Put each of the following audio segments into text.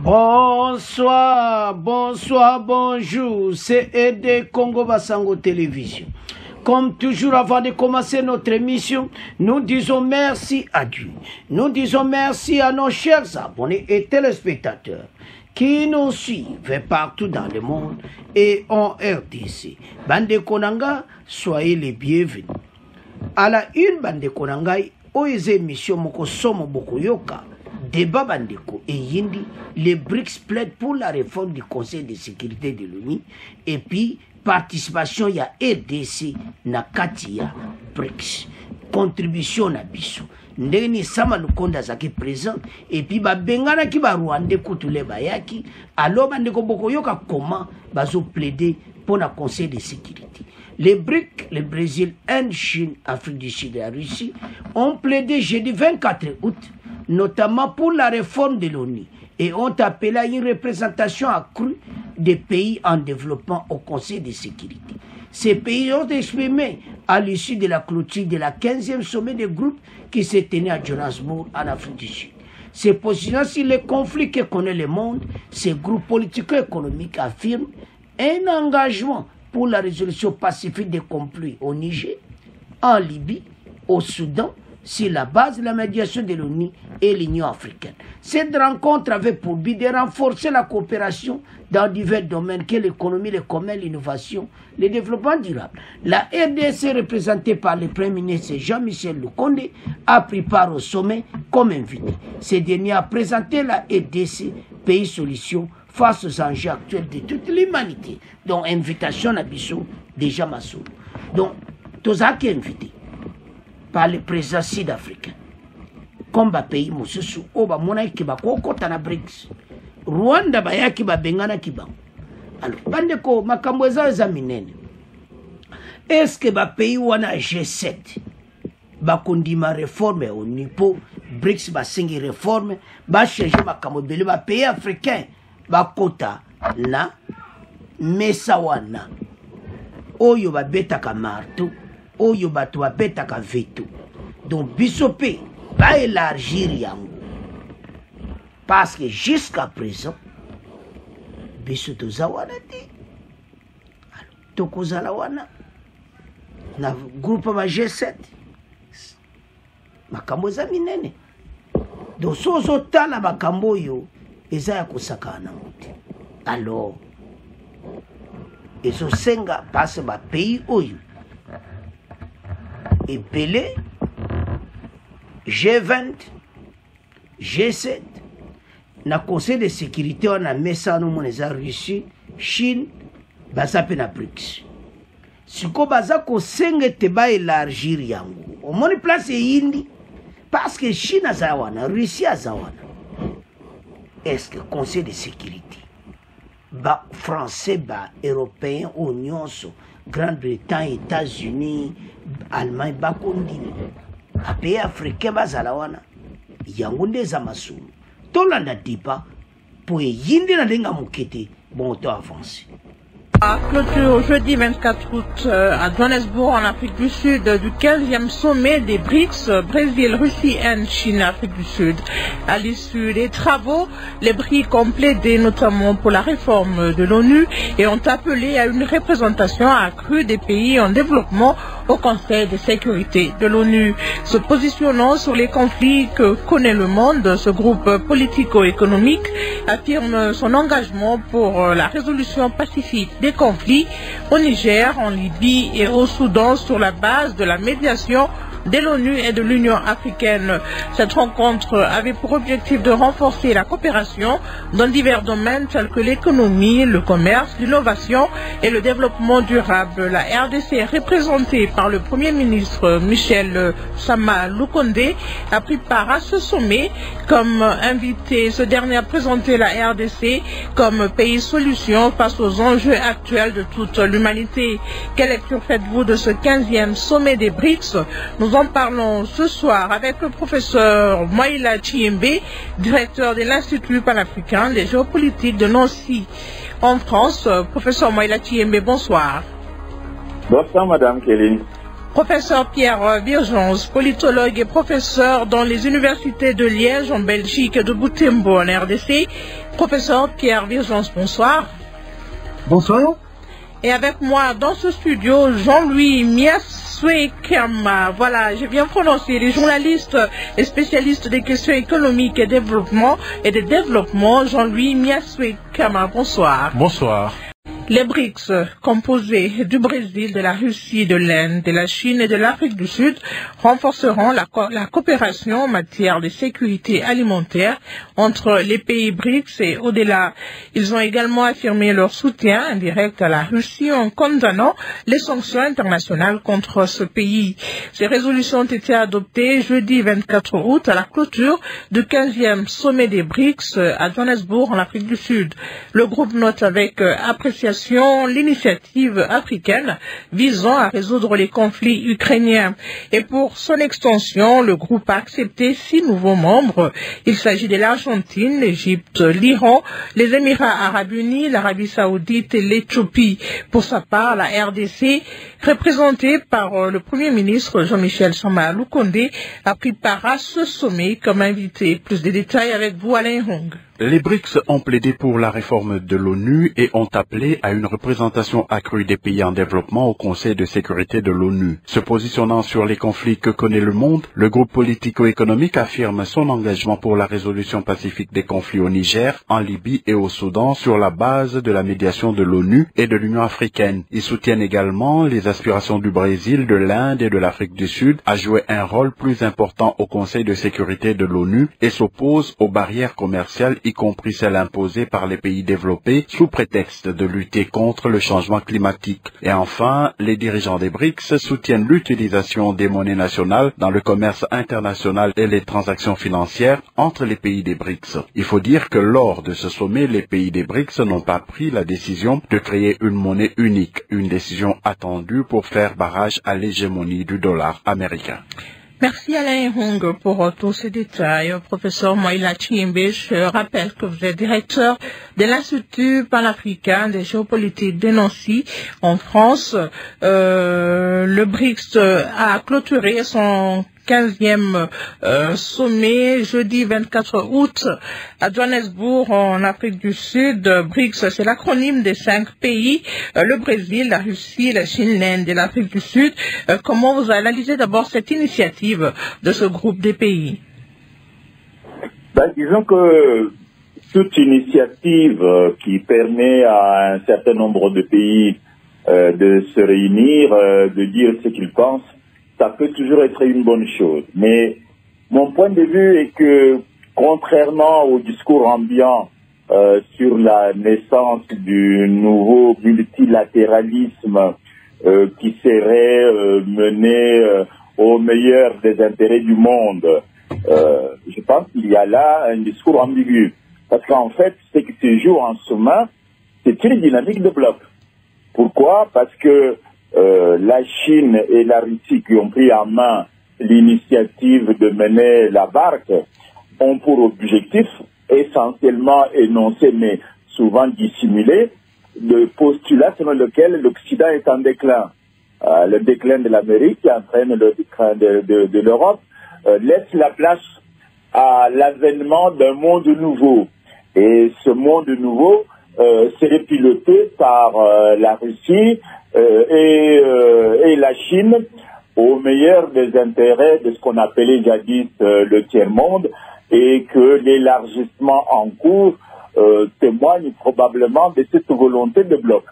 Bonsoir, bonsoir, bonjour, c'est Aidé Congo Basango Télévision. Comme toujours, avant de commencer notre émission, nous disons merci à Dieu. Nous disons merci à nos chers abonnés et téléspectateurs qui nous suivent partout dans le monde et en RDC. Bande Konanga, soyez les bienvenus. À la une, Bande Konanga, aux émissions Moko Somo Bokoyoka, débat Bandeko et Yindi, les BRICS plaident pour la réforme du Conseil de sécurité de l'ONU et puis participation ya RDC na Katia BRICS. Contribution na biso. Ndeni sama lukonda zaki présent et puis ba bengana ki ba Rwanda kutule bayaki alors Bandeko Bokoyoka comment bazo plaider pour le Conseil de sécurité. Les BRICS, le Brésil, Inde, Chine, Afrique du Sud et la Russie ont plaidé jeudi 24 août notamment pour la réforme de l'ONU, et ont appelé à une représentation accrue des pays en développement au Conseil de sécurité. Ces pays ont exprimé à l'issue de la clôture de la 15e sommet des groupes qui s'est tenu à Johannesburg, en Afrique du Sud. Se positionnant sur les conflits que connaît le monde, ces groupes politico-économiques affirment un engagement pour la résolution pacifique des conflits au Niger, en Libye, au Soudan, sur la base de la médiation de l'ONU et l'Union africaine. Cette rencontre avait pour but de renforcer la coopération dans divers domaines que l'économie, le commerce, l'innovation, le développement durable. La RDC, représentée par le Premier ministre Jean-Michel Lukonde, a pris part au sommet comme invité. Ce dernier a présenté la RDC, pays solution, face aux enjeux actuels de toute l'humanité. Donc, invitation à Bissou, déjà Massou. Donc, tous qui invité par le président sud-africain. Comme le pays Moussou, Oba Mona Kiba, Kokotana BRICS. Rwanda Bayaki Bengana Kiba. Alors, Bandeko, Makambweza Zaminene. Est-ce que le pays wana G7 bakondima réforme au niveau BRICS basengi réforme, ba changer makamobele ba pays africain bakota na mesawana. Oyo babetaka marteau. Oyo bato babetaka veto. Donc bisope va élargir yango. Parce que jusqu'à présent biso tozawana te. Tokozala wana na groupe ma G7. Makambo za minene. Donc sozo tala makambo yo eza ya kosakana mote. Alors ezo senga passe ba pays oyo et Pelé, G20, G7, na Conseil de sécurité, on a mis ça dans la Russie, Chine, baza na BRICS. Si ko baza ko senge te ba élargir yango. Au moins place yindi parce que Chine azawana, Russie azawana. Est-ce que Conseil de sécurité ba français ba européen union so Grande-Bretagne, États-Unis, Allemagne, Bakondini. A pays africain, Bazalawana. Yangonde Zamasou. Tolanda Dipa, pour yindi na denga mukete, bon temps avancé. Clôture jeudi 24 août à Johannesburg, en Afrique du Sud, du 15e sommet des BRICS, Brésil, Russie, Inde, Chine, Afrique du Sud. À l'issue des travaux, les BRICS ont plaidé notamment pour la réforme de l'ONU et ont appelé à une représentation accrue des pays en développement au Conseil de sécurité de l'ONU. Se positionnant sur les conflits que connaît le monde, ce groupe politico-économique affirme son engagement pour la résolution pacifique des conflits au Niger, en Libye et au Soudan sur la base de la médiation de l'ONU et de l'Union africaine. Cette rencontre avait pour objectif de renforcer la coopération dans divers domaines tels que l'économie, le commerce, l'innovation et le développement durable. La RDC, représentée par le Premier ministre Michel Sama Lukonde, a pris part à ce sommet. Comme invité, ce dernier a présenté la RDC comme pays solution face aux enjeux actuels de toute l'humanité. Quelle lecture faites-vous de ce 15e sommet des BRICS? Nous en parlons ce soir avec le professeur Moïla Chiembe, directeur de l'Institut panafricain des géopolitiques de Nancy en France. Professeur Moïla Chiembe, bonsoir. Bonsoir Madame Kelly. Professeur Pierre Virgence, politologue et professeur dans les universités de Liège en Belgique et de Butembo en RDC. Professeur Pierre Virgence, bonsoir. Bonsoir. Et avec moi dans ce studio, Jean-Louis Miaswekama. Voilà, j'ai bien prononcé. Les journalistes et spécialistes des questions économiques et des développements, Jean-Louis Miaswekama. Bonsoir. Bonsoir. Les BRICS, composés du Brésil, de la Russie, de l'Inde, de la Chine et de l'Afrique du Sud, renforceront la coopération en matière de sécurité alimentaire entre les pays BRICS et au-delà. Ils ont également affirmé leur soutien indirect à la Russie en condamnant les sanctions internationales contre ce pays. Ces résolutions ont été adoptées jeudi 24 août à la clôture du 15e sommet des BRICS à Johannesburg en Afrique du Sud. Le groupe note avec appréciation l'initiative africaine visant à résoudre les conflits ukrainiens. Et pour son extension, le groupe a accepté 6 nouveaux membres. Il s'agit de l'Argentine, l'Égypte, l'Iran, les Émirats arabes unis, l'Arabie saoudite et l'Éthiopie. Pour sa part, la RDC, représentée par le Premier ministre Jean-Michel Sama Lukonde, a pris part à ce sommet comme invité. Plus de détails avec vous, Alain Hong. Les BRICS ont plaidé pour la réforme de l'ONU et ont appelé à une représentation accrue des pays en développement au Conseil de sécurité de l'ONU. Se positionnant sur les conflits que connaît le monde, le groupe politico-économique affirme son engagement pour la résolution pacifique des conflits au Niger, en Libye et au Soudan sur la base de la médiation de l'ONU et de l'Union africaine. Ils soutiennent également les aspirations du Brésil, de l'Inde et de l'Afrique du Sud à jouer un rôle plus important au Conseil de sécurité de l'ONU et s'opposent aux barrières commerciales y compris celles imposées par les pays développés sous prétexte de lutter contre le changement climatique. Et enfin, les dirigeants des BRICS soutiennent l'utilisation des monnaies nationales dans le commerce international et les transactions financières entre les pays des BRICS. Il faut dire que lors de ce sommet, les pays des BRICS n'ont pas pris la décision de créer une monnaie unique, une décision attendue pour faire barrage à l'hégémonie du dollar américain. Merci Alain Hong pour tous ces détails. Professeur Moïla Chiembe, je rappelle que vous êtes directeur de l'Institut panafricain des géopolitiques de Nancy en France. Le BRICS a clôturé son 15e sommet jeudi 24 août à Johannesburg en Afrique du Sud. BRICS, c'est l'acronyme des 5 pays, le Brésil, la Russie, la Chine, l'Inde et l'Afrique du Sud. Comment vous analysez d'abord cette initiative de ce groupe des pays? Disons que toute initiative qui permet à un certain nombre de pays de se réunir, de dire ce qu'ils pensent, ça peut toujours être une bonne chose. Mais mon point de vue est que, contrairement au discours ambiant sur la naissance du nouveau multilatéralisme qui serait mené au meilleur des intérêts du monde, je pense qu'il y a là un discours ambigu. Parce qu'en fait, ce qui se joue en ce moment, c'est une dynamique de bloc. Pourquoi? Parce que la Chine et la Russie qui ont pris en main l'initiative de mener la barque ont pour objectif essentiellement énoncé, mais souvent dissimulé, le postulat selon lequel l'Occident est en déclin. Le déclin de l'Amérique qui entraîne le déclin de l'Europe laisse la place à l'avènement d'un monde nouveau. Et ce monde nouveau serait piloté par la Russie et la Chine au meilleur des intérêts de ce qu'on appelait jadis le tiers-monde, et que l'élargissement en cours témoigne probablement de cette volonté de bloc.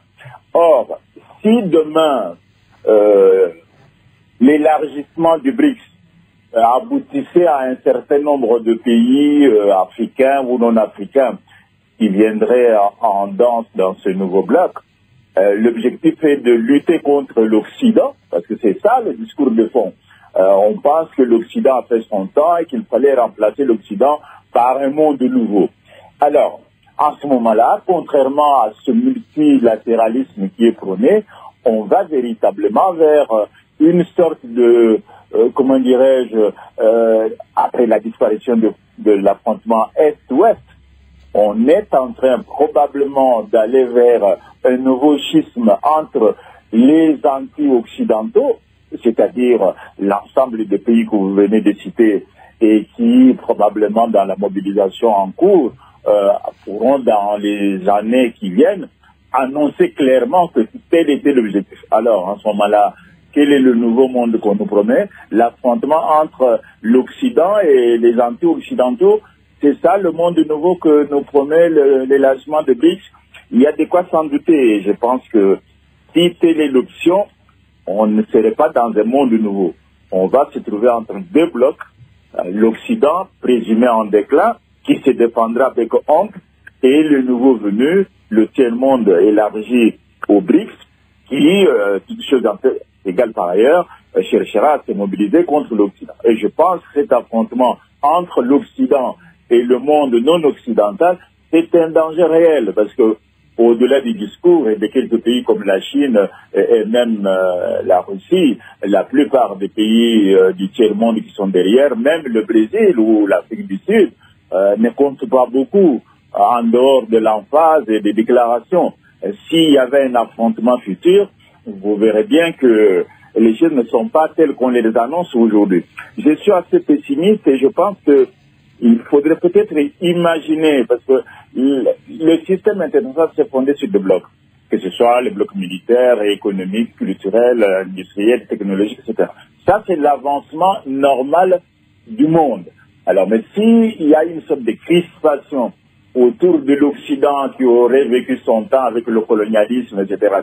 Or, si demain l'élargissement du BRICS aboutissait à un certain nombre de pays africains ou non africains qui viendraient en danse dans ce nouveau bloc, l'objectif est de lutter contre l'Occident, parce que c'est ça le discours de fond. On pense que l'Occident a fait son temps et qu'il fallait remplacer l'Occident par un monde nouveau. Alors, en ce moment-là, contrairement à ce multilatéralisme qui est prôné, on va véritablement vers une sorte de, comment dirais-je, après la disparition de l'affrontement Est-Ouest, on est en train probablement d'aller vers un nouveau schisme entre les anti-occidentaux c'est-à-dire l'ensemble des pays que vous venez de citer et qui, probablement dans la mobilisation en cours, pourront dans les années qui viennent annoncer clairement que tel était l'objectif. Alors, en ce moment-là, quel est le nouveau monde qu'on nous promet? L'affrontement entre l'Occident et les anti-occidentaux, c'est ça le monde nouveau que nous promet l'élargissement de BRICS. Il y a de quoi s'en douter. Je pense que si telle est l'option, on ne serait pas dans un monde nouveau. On va se trouver entre deux blocs. L'Occident, présumé en déclin, qui se défendra avec honte, et le nouveau venu, le tiers-monde élargi aux BRICS, qui, toute chose égale par ailleurs, cherchera à se mobiliser contre l'Occident. Et je pense que cet affrontement entre l'Occident et le monde non occidental est un danger réel, parce que au-delà du discours et de quelques pays comme la Chine et même la Russie, la plupart des pays du tiers-monde qui sont derrière, même le Brésil ou l'Afrique du Sud, ne comptent pas beaucoup en dehors de l'emphase et des déclarations. S'il y avait un affrontement futur, vous verrez bien que les choses ne sont pas telles qu'on les annonce aujourd'hui. Je suis assez pessimiste et je pense que il faudrait peut-être imaginer, parce que le système international s'est fondé sur deux blocs, que ce soit les blocs militaires, économiques, culturels, industriels, technologiques, etc. Ça, c'est l'avancement normal du monde. Alors, mais s'il y a une sorte de crispation autour de l'Occident qui aurait vécu son temps avec le colonialisme, etc.,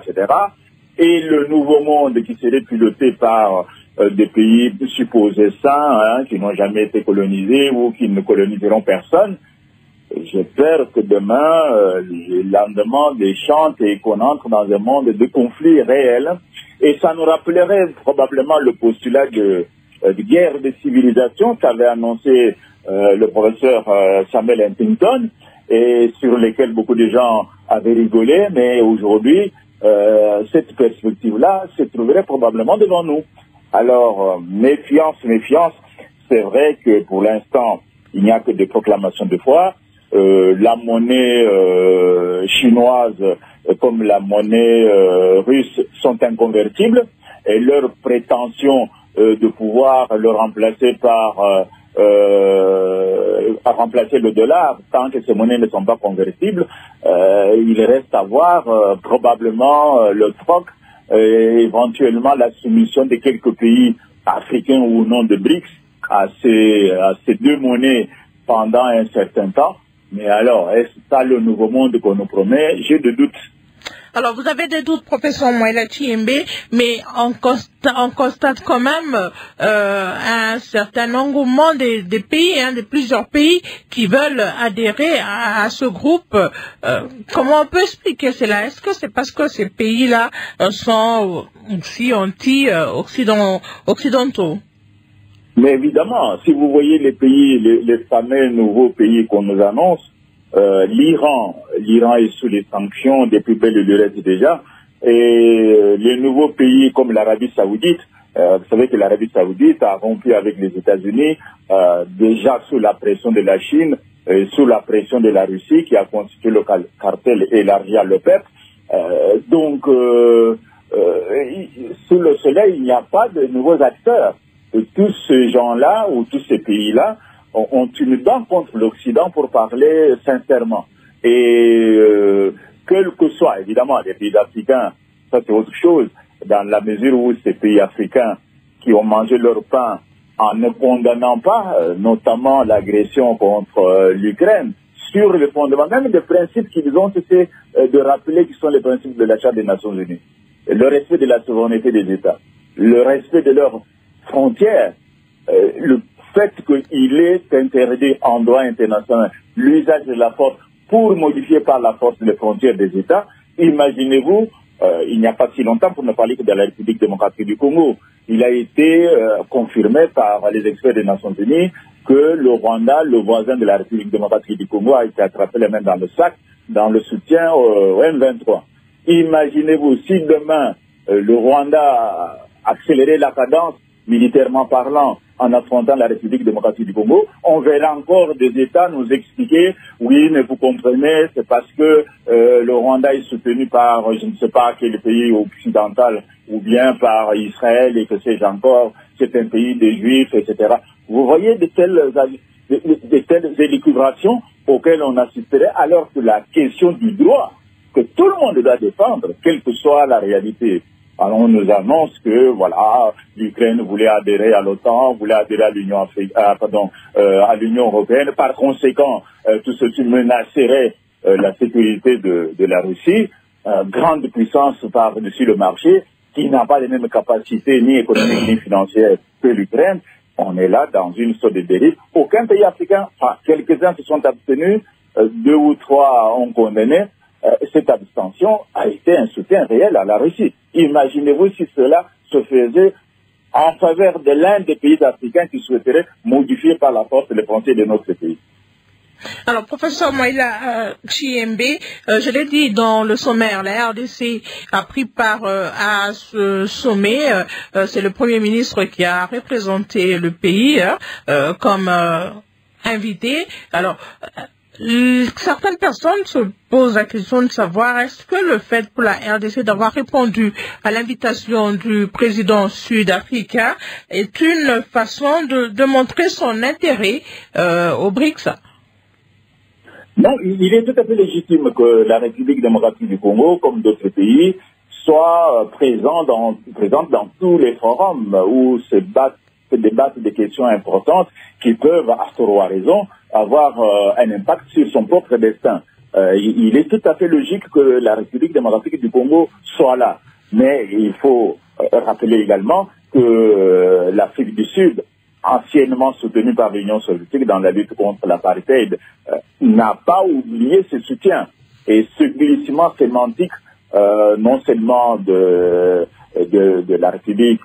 et le nouveau monde qui serait piloté par des pays supposés sains, qui n'ont jamais été colonisés ou qui ne coloniseront personne, j'ai peur que demain, le lendemain des chantes et qu'on entre dans un monde de conflits réels. Et ça nous rappellerait probablement le postulat de guerre de civilisation qu'avait annoncé le professeur Samuel Huntington, et sur lesquels beaucoup de gens avaient rigolé, mais aujourd'hui, cette perspective-là se trouverait probablement devant nous. Alors, méfiance, c'est vrai que pour l'instant, il n'y a que des proclamations de foi. La monnaie chinoise comme la monnaie russe sont inconvertibles et leur prétention de pouvoir le remplacer par à remplacer le dollar, tant que ces monnaies ne sont pas convertibles, il reste à voir probablement le troc et éventuellement la soumission de quelques pays africains ou non de BRICS à ces deux monnaies pendant un certain temps. Mais alors, est-ce ça le nouveau monde qu'on nous promet? J'ai des doutes. Alors, vous avez des doutes, professeur Moïla Chiembe, mais on constate quand même un certain engouement des pays, de plusieurs pays qui veulent adhérer à ce groupe. Comment on peut expliquer cela? Est-ce que c'est parce que ces pays-là sont aussi anti-occidentaux? Mais évidemment, si vous voyez les pays, les fameux nouveaux pays qu'on nous annonce, l'Iran est sous les sanctions depuis belle lurette déjà, et les nouveaux pays comme l'Arabie Saoudite, vous savez que l'Arabie Saoudite a rompu avec les États-Unis déjà sous la pression de la Chine, sous la pression de la Russie qui a constitué le cartel élargi à l'OPEP. Donc, sous le soleil, il n'y a pas de nouveaux acteurs. Et tous ces gens-là ou tous ces pays-là ont une dent contre l'Occident pour parler sincèrement. Et quel que soit, évidemment, les pays africains, ça c'est autre chose, dans la mesure où ces pays africains qui ont mangé leur pain en ne condamnant pas, notamment l'agression contre l'Ukraine, sur le fondement même des principes qu'ils ont cessé de rappeler qui sont les principes de la Charte des Nations Unies. Le respect de la souveraineté des États, le respect de leurs frontières, le fait qu'il est interdit en droit international l'usage de la force pour modifier par la force les frontières des États. Imaginez-vous, il n'y a pas si longtemps, pour ne parler que de la République démocratique du Congo, il a été confirmé par les experts des Nations Unies que le Rwanda, le voisin de la République démocratique du Congo, a été attrapé les mains dans le sac dans le soutien au M23. Imaginez-vous si demain le Rwanda accélérait la cadence militairement parlant, en affrontant la République démocratique du Congo. On verra encore des États nous expliquer, oui, mais vous comprenez, c'est parce que le Rwanda est soutenu par, je ne sais pas quel pays occidental, ou bien par Israël, et que sais-je encore, c'est un pays des Juifs, etc. Vous voyez de telles élucubrations auxquelles on assisterait, alors que la question du droit, que tout le monde doit défendre, quelle que soit la réalité. Alors on nous annonce que voilà, l'Ukraine voulait adhérer à l'OTAN, voulait adhérer à l'Union à l'Union européenne. Par conséquent, tout ceci menacerait la sécurité de la Russie, grande puissance par-dessus le marché, qui n'a pas les mêmes capacités ni économiques ni financières que l'Ukraine. On est là dans une sorte de dérive. Aucun pays africain, enfin quelques-uns se sont abstenus, 2 ou 3 ont condamné. Cette abstention a été un soutien réel à la Russie. Imaginez-vous si cela se faisait en faveur de l'un des pays africains qui souhaiterait modifier par la force les frontières de notre pays. Alors, professeur Moïla Tchiembe, je l'ai dit dans le sommaire, la RDC a pris part à ce sommet. C'est le Premier ministre qui a représenté le pays comme invité. Alors, certaines personnes se posent la question de savoir est-ce que le fait pour la RDC d'avoir répondu à l'invitation du président sud-africain est une façon de montrer son intérêt au BRICS? Non, il est tout à fait légitime que la République démocratique du Congo, comme d'autres pays, soit présente dans tous les forums où se débattent des questions importantes qui peuvent, à tort ou à raison, avoir un impact sur son propre destin. Il est tout à fait logique que la République démocratique du Congo soit là. Mais il faut rappeler également que l'Afrique du Sud, anciennement soutenue par l'Union soviétique dans la lutte contre l'apartheid, n'a pas oublié ce soutien. Et ce glissement sémantique, non seulement de la République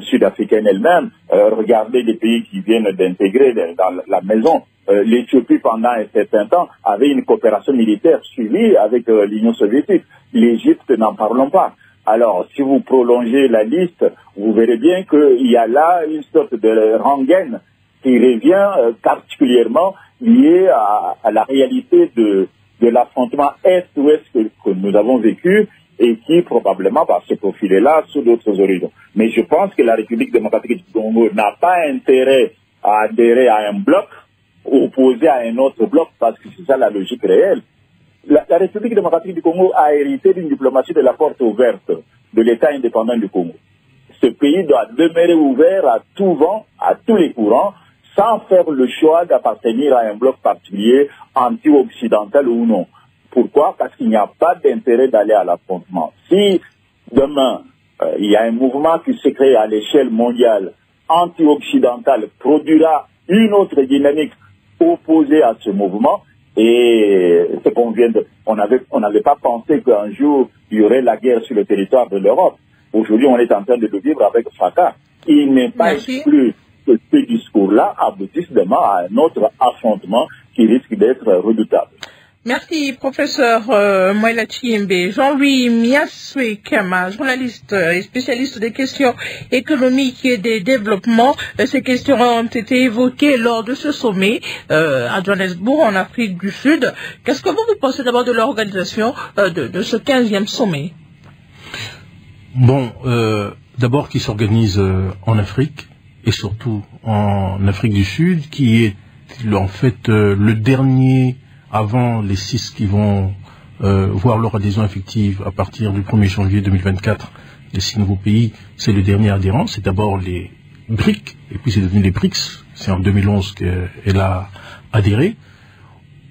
sud-africaine elle-même, regardez les pays qui viennent d'intégrer dans la maison. L'Éthiopie, pendant un certain temps, avait une coopération militaire suivie avec l'Union soviétique. L'Égypte, n'en parlons pas. Alors, si vous prolongez la liste, vous verrez bien qu'il y a là une sorte de rengaine qui revient particulièrement liée à la réalité de l'affrontement Est-Ouest que nous avons vécu et qui probablement va se profiler là sous d'autres horizons. Mais je pense que la République démocratique du Congo n'a pas intérêt à adhérer à un bloc opposé à un autre bloc parce que c'est ça la logique réelle. La République démocratique du Congo a hérité d'une diplomatie de la porte ouverte de l'État indépendant du Congo. Ce pays doit demeurer ouvert à tout vent, à tous les courants, sans faire le choix d'appartenir à un bloc particulier, anti-occidental ou non. Pourquoi? Parce qu'il n'y a pas d'intérêt d'aller à l'affrontement. Si demain, il y a un mouvement qui se crée à l'échelle mondiale, anti-occidental, produira une autre dynamique opposée à ce mouvement, et ce qu'on vient de... On n'avait pas pensé qu'un jour, il y aurait la guerre sur le territoire de l'Europe. Aujourd'hui, on est en train de le vivre avec fracas. Il n'est pas exclu que ce discours-là aboutisse demain à un autre affrontement qui risque d'être redoutable. Merci, professeur Moïla Tchiembe. Jean-Louis Miaswe Kema, journaliste et spécialiste des questions économiques et des développements. Ces questions ont été évoquées lors de ce sommet à Johannesburg, en Afrique du Sud. Qu'est-ce que vous pensez d'abord de l'organisation de ce 15e sommet? Bon, d'abord qui s'organise en Afrique, et surtout en Afrique du Sud, qui est en fait le dernier... avant les 6 qui vont voir leur adhésion effective à partir du 1er janvier 2024, les 6 nouveaux pays, c'est le dernier adhérent. C'est d'abord les BRIC, et puis c'est devenu les BRICS. C'est en 2011 qu'elle a adhéré.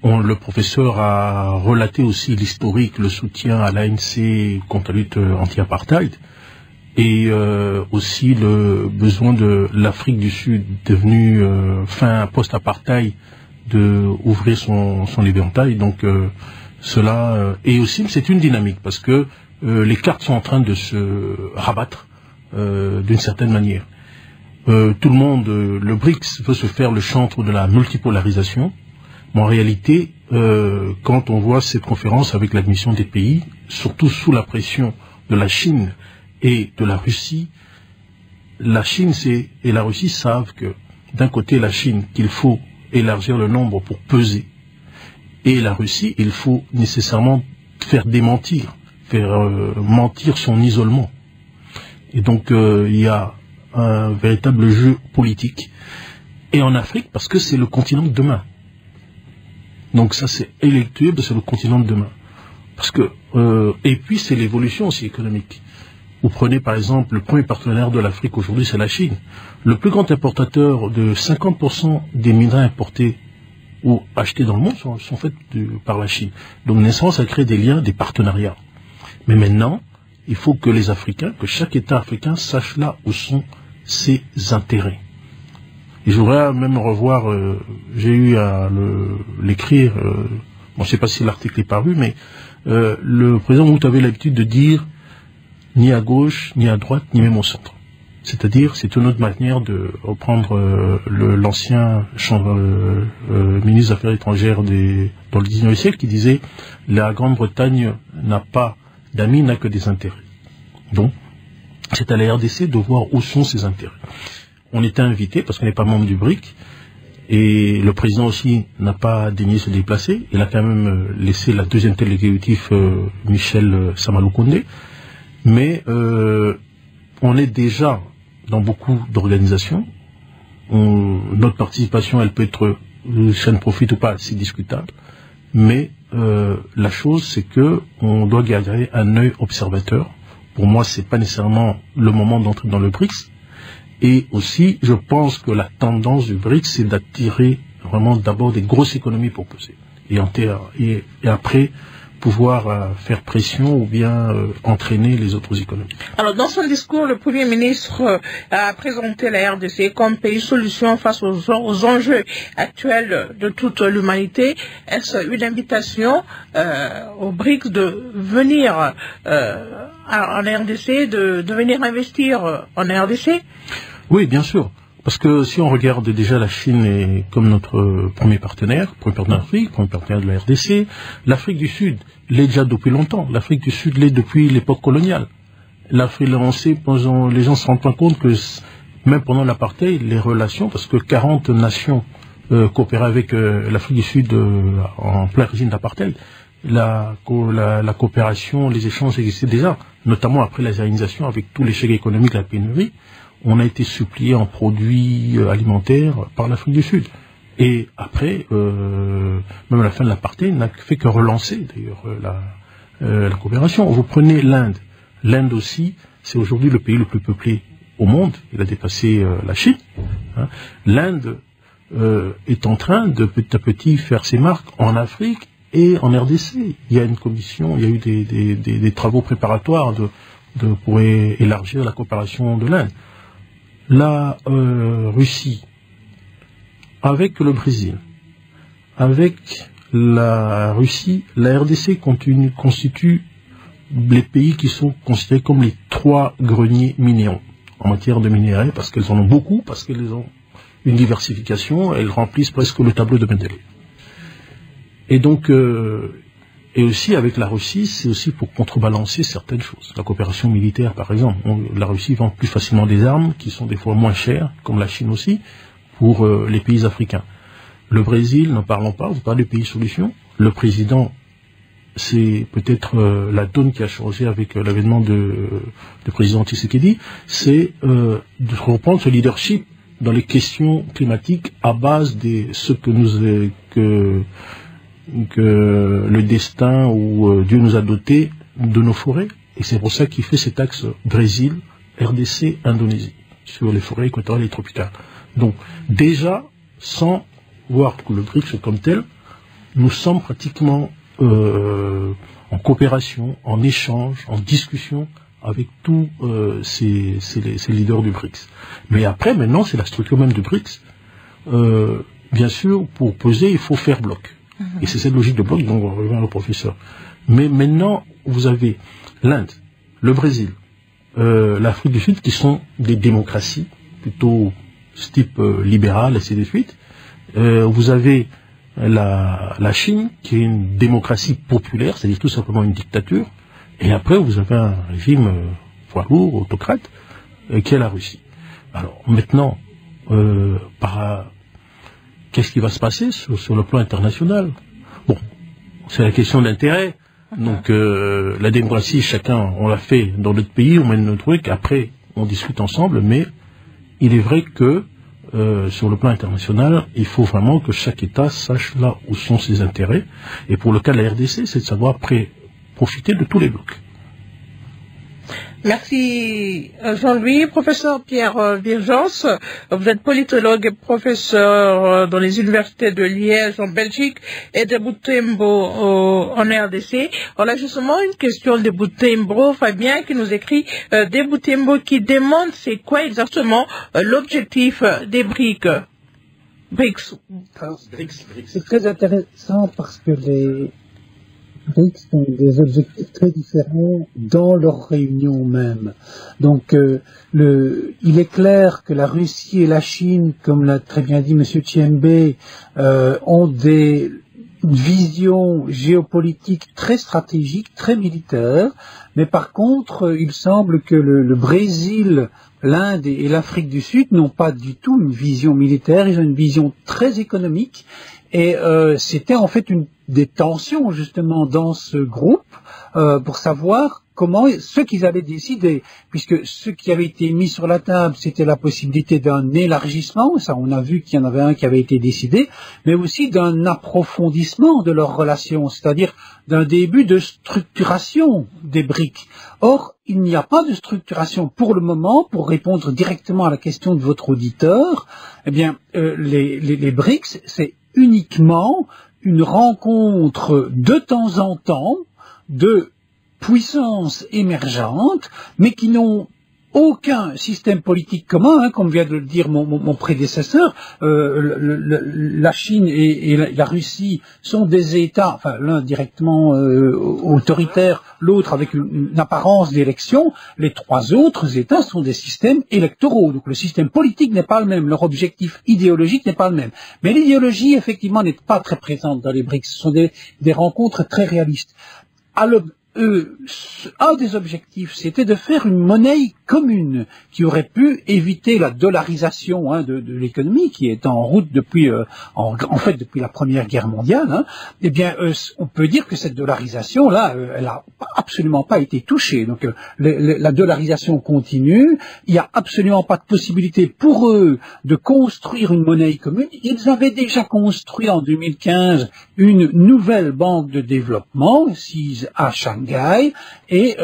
Le professeur a relaté aussi l'historique, le soutien à l'ANC contre la lutte anti-apartheid, et aussi le besoin de l'Afrique du Sud, devenue fin post-apartheid, de ouvrir son éventail. Donc cela et aussi c'est une dynamique parce que les cartes sont en train de se rabattre d'une certaine manière. Tout le monde, le BRICS veut se faire le chantre de la multipolarisation, mais en réalité quand on voit cette conférence avec l'admission des pays, surtout sous la pression de la Chine et de la Russie, la Chine et la Russie savent que, d'un côté, la Chine, qu'il faut élargir le nombre pour peser, et la Russie, il faut nécessairement faire mentir son isolement. Et donc, il y a un véritable jeu politique. Et en Afrique, parce que c'est le continent de demain. Donc ça, c'est électuable, c'est le continent de demain. Parce que, et puis, c'est l'évolution aussi économique. Vous prenez, par exemple, le premier partenaire de l'Afrique aujourd'hui, c'est la Chine. Le plus grand importateur de 50% des minerais importés ou achetés dans le monde sont faits par la Chine. Donc, nécessairement, ça crée des liens, des partenariats. Mais maintenant, il faut que les Africains, que chaque État africain sache là où sont ses intérêts. Et je voudrais même revoir, j'ai eu à l'écrire, bon, je ne sais pas si l'article est paru, mais le président Mout avait l'habitude de dire ni à gauche, ni à droite, ni même au centre. C'est-à-dire, c'est une autre manière de reprendre l'ancien ministre des Affaires étrangères dans le 19e siècle qui disait « La Grande-Bretagne n'a pas d'amis, n'a que des intérêts ». Donc, c'est à la RDC de voir où sont ses intérêts. On était invité, parce qu'on n'est pas membre du BRIC, et le président aussi n'a pas daigné se déplacer. Il a quand même laissé la deuxième tête exécutive, Michel Samaloukonde. Mais on est déjà dans beaucoup d'organisations. Notre participation, elle peut être, ça ne profite ou pas, c'est discutable. Mais la chose, c'est que on doit garder un œil observateur. Pour moi, c'est pas nécessairement le moment d'entrer dans le BRICS. Et aussi, je pense que la tendance du BRICS, c'est d'attirer vraiment d'abord des grosses économies pour peser. Et après, pouvoir faire pression ou bien entraîner les autres économies. Alors, dans son discours, le Premier ministre a présenté la RDC comme pays solution face aux enjeux actuels de toute l'humanité. Est-ce une invitation aux BRICS de venir en RDC, de venir investir en RDC? Oui, bien sûr. Parce que si on regarde déjà la Chine est comme notre premier partenaire d'Afrique, premier partenaire de la RDC, l'Afrique du Sud l'est déjà depuis longtemps. L'Afrique du Sud l'est depuis l'époque coloniale. L'Afrique, on sait, les gens se rendent pas compte que même pendant l'apartheid, les relations, parce que 40 nations coopéraient avec l'Afrique du Sud en plein régime d'apartheid, la coopération, les échanges existaient déjà, notamment après la zéronisation avec tout l'échec économique, la pénurie. On a été supplié en produits alimentaires par l'Afrique du Sud. Et après, même à la fin de l'apartheid, n'a fait que relancer d'ailleurs la coopération. Vous prenez l'Inde. L'Inde aussi, c'est aujourd'hui le pays le plus peuplé au monde. Il a dépassé la Chine. Hein. L'Inde est en train de petit à petit faire ses marques en Afrique et en RDC. Il y a une commission, il y a eu des travaux préparatoires pour élargir la coopération de l'Inde. La Russie, avec le Brésil, avec la Russie, la RDC constitue les pays qui sont considérés comme les 3 greniers minéraux en matière de minerais, parce qu'elles en ont beaucoup, parce qu'elles ont une diversification, elles remplissent presque le tableau de Mendeleïev. Et donc, et aussi avec la Russie, c'est aussi pour contrebalancer certaines choses. La coopération militaire, par exemple. La Russie vend plus facilement des armes, qui sont des fois moins chères, comme la Chine aussi, pour les pays africains. Le Brésil, n'en parlons pas, vous parlez de pays solutions. Le président, c'est peut-être la donne qui a changé avec l'avènement du président Tshisekedi, c'est de reprendre ce leadership dans les questions climatiques à base de ce que le destin ou Dieu nous a doté de nos forêts. Et c'est pour ça qu'il fait cet axe Brésil, RDC, Indonésie, sur les forêts équatoriales et tropicales. Donc, déjà, sans voir que le BRICS comme tel, nous sommes pratiquement en coopération, en échange, en discussion avec tous ces leaders du BRICS. Mais après, maintenant, c'est la structure même du BRICS. Bien sûr, pour peser, il faut faire bloc. Et c'est cette logique de bloc dont on revient au professeur. Mais maintenant, vous avez l'Inde, le Brésil, l'Afrique du Sud, qui sont des démocraties, plutôt type libéral, et ainsi de suite. Vous avez la Chine, qui est une démocratie populaire, c'est-à-dire tout simplement une dictature. Et après, vous avez un régime poids lourd, autocrate, qui est la Russie. Alors maintenant, qu'est-ce qui va se passer sur le plan international? Bon, c'est la question d'intérêt. Donc la démocratie, chacun, on l'a fait dans notre pays, on mène notre truc, après on discute ensemble, mais il est vrai que sur le plan international, il faut vraiment que chaque État sache là où sont ses intérêts. Et pour le cas de la RDC, c'est de savoir profiter de tous les blocs. Merci Jean-Louis. Professeur Pierre Virgence, vous êtes politologue et professeur dans les universités de Liège en Belgique et de Butembo en RDC. On a justement une question de Butembo, Fabien qui nous écrit de Butembo qui demande c'est quoi exactement l'objectif des BRICS. C'est très intéressant parce que les BRICS ont des objectifs très différents dans leur réunion même. Donc, il est clair que la Russie et la Chine, comme l'a très bien dit M. Tshembe, ont une vision géopolitique très stratégique, très militaire, mais par contre, il semble que le Brésil, l'Inde et l'Afrique du Sud n'ont pas du tout une vision militaire, ils ont une vision très économique, et c'était en fait des tensions justement dans ce groupe pour savoir ce qu'ils avaient décidé, puisque ce qui avait été mis sur la table, c'était la possibilité d'un élargissement, ça on a vu qu'il y en avait un qui avait été décidé, mais aussi d'un approfondissement de leurs relations, c'est-à-dire d'un début de structuration des BRICS. Or, il n'y a pas de structuration pour le moment, pour répondre directement à la question de votre auditeur, eh bien, les BRICS, c'est uniquement une rencontre de temps en temps de puissances émergentes, mais qui n'ont aucun système politique commun, comme vient de le dire mon prédécesseur. La Chine et la Russie sont des États, enfin l'un directement autoritaire, l'autre avec une apparence d'élection. Les trois autres États sont des systèmes électoraux. Donc le système politique n'est pas le même, leur objectif idéologique n'est pas le même. Mais l'idéologie, effectivement, n'est pas très présente dans les BRICS. Ce sont des rencontres très réalistes. Un des objectifs, c'était de faire une monnaie commune qui aurait pu éviter la dollarisation de l'économie qui est en route depuis, depuis la Première Guerre mondiale. Eh bien, on peut dire que cette dollarisation-là, elle a absolument pas été touchée. Donc, la dollarisation continue. Il n'y a absolument pas de possibilité pour eux de construire une monnaie commune. Ils avaient déjà construit en 2015 une nouvelle banque de développement, à Shanghai, et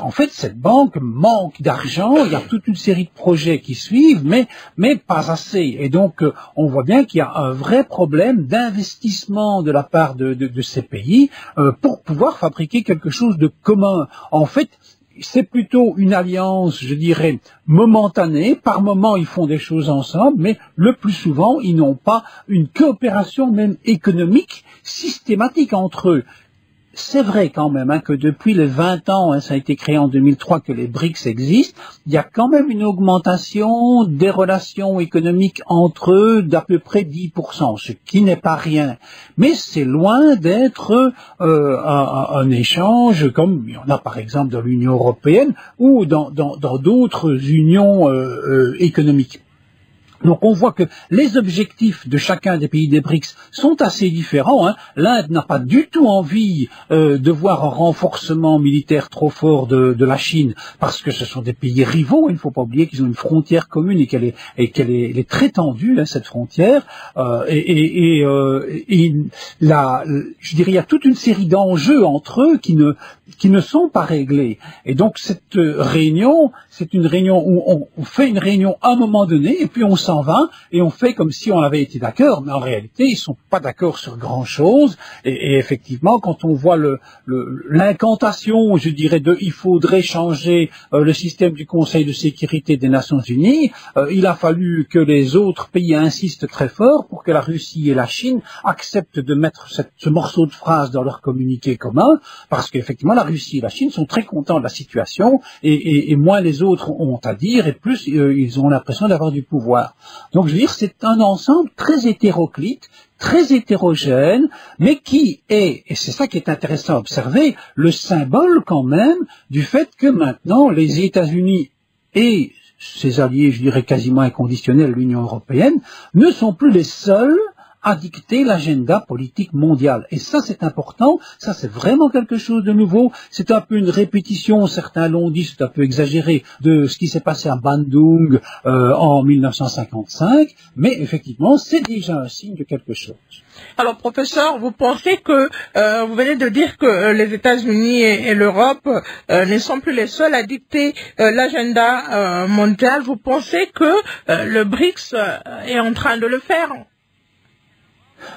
en fait cette banque manque d'argent, il y a toute une série de projets qui suivent, mais pas assez. Et donc on voit bien qu'il y a un vrai problème d'investissement de la part de ces pays pour pouvoir fabriquer quelque chose de commun. En fait, c'est plutôt une alliance, je dirais, momentanée. Par moments, ils font des choses ensemble, mais le plus souvent, ils n'ont pas une coopération même économique systématique entre eux. C'est vrai quand même que depuis les 20 ans, ça a été créé en 2003 que les BRICS existent, il y a quand même une augmentation des relations économiques entre eux d'à peu près 10%, ce qui n'est pas rien. Mais c'est loin d'être un échange comme il y en a par exemple dans l'Union européenne ou dans d'autres unions économiques. Donc on voit que les objectifs de chacun des pays des BRICS sont assez différents. L'Inde n'a pas du tout envie de voir un renforcement militaire trop fort de la Chine, parce que ce sont des pays rivaux. Il ne faut pas oublier qu'ils ont une frontière commune et qu'elle est très tendue, cette frontière. Je dirais, il y a toute une série d'enjeux entre eux qui ne sont pas réglés. Et donc cette réunion, c'est une réunion où on fait une réunion à un moment donné, et puis on s'en va, et on fait comme si on avait été d'accord, mais en réalité, ils sont pas d'accord sur grand-chose, et effectivement, quand on voit l'incantation, je dirais, il faudrait changer le système du Conseil de sécurité des Nations Unies, il a fallu que les autres pays insistent très fort pour que la Russie et la Chine acceptent de mettre ce morceau de phrase dans leur communiqué commun, parce qu'effectivement, la Russie et la Chine sont très contents de la situation, et moins les autres ont à dire, et plus ils ont l'impression d'avoir du pouvoir. Donc je veux dire, c'est un ensemble très hétéroclite, très hétérogène, mais qui est, et c'est ça qui est intéressant à observer, le symbole quand même du fait que maintenant les États-Unis et ses alliés, je dirais quasiment inconditionnels, l'Union européenne, ne sont plus les seuls à dicter l'agenda politique mondial. Et ça, c'est important, ça, c'est vraiment quelque chose de nouveau. C'est un peu une répétition, certains l'ont dit, c'est un peu exagéré, de ce qui s'est passé à Bandung en 1955, mais effectivement, c'est déjà un signe de quelque chose. Alors, professeur, vous pensez que, vous venez de dire que les États-Unis et l'Europe ne sont plus les seuls à dicter l'agenda mondial. Vous pensez que le BRICS est en train de le faire?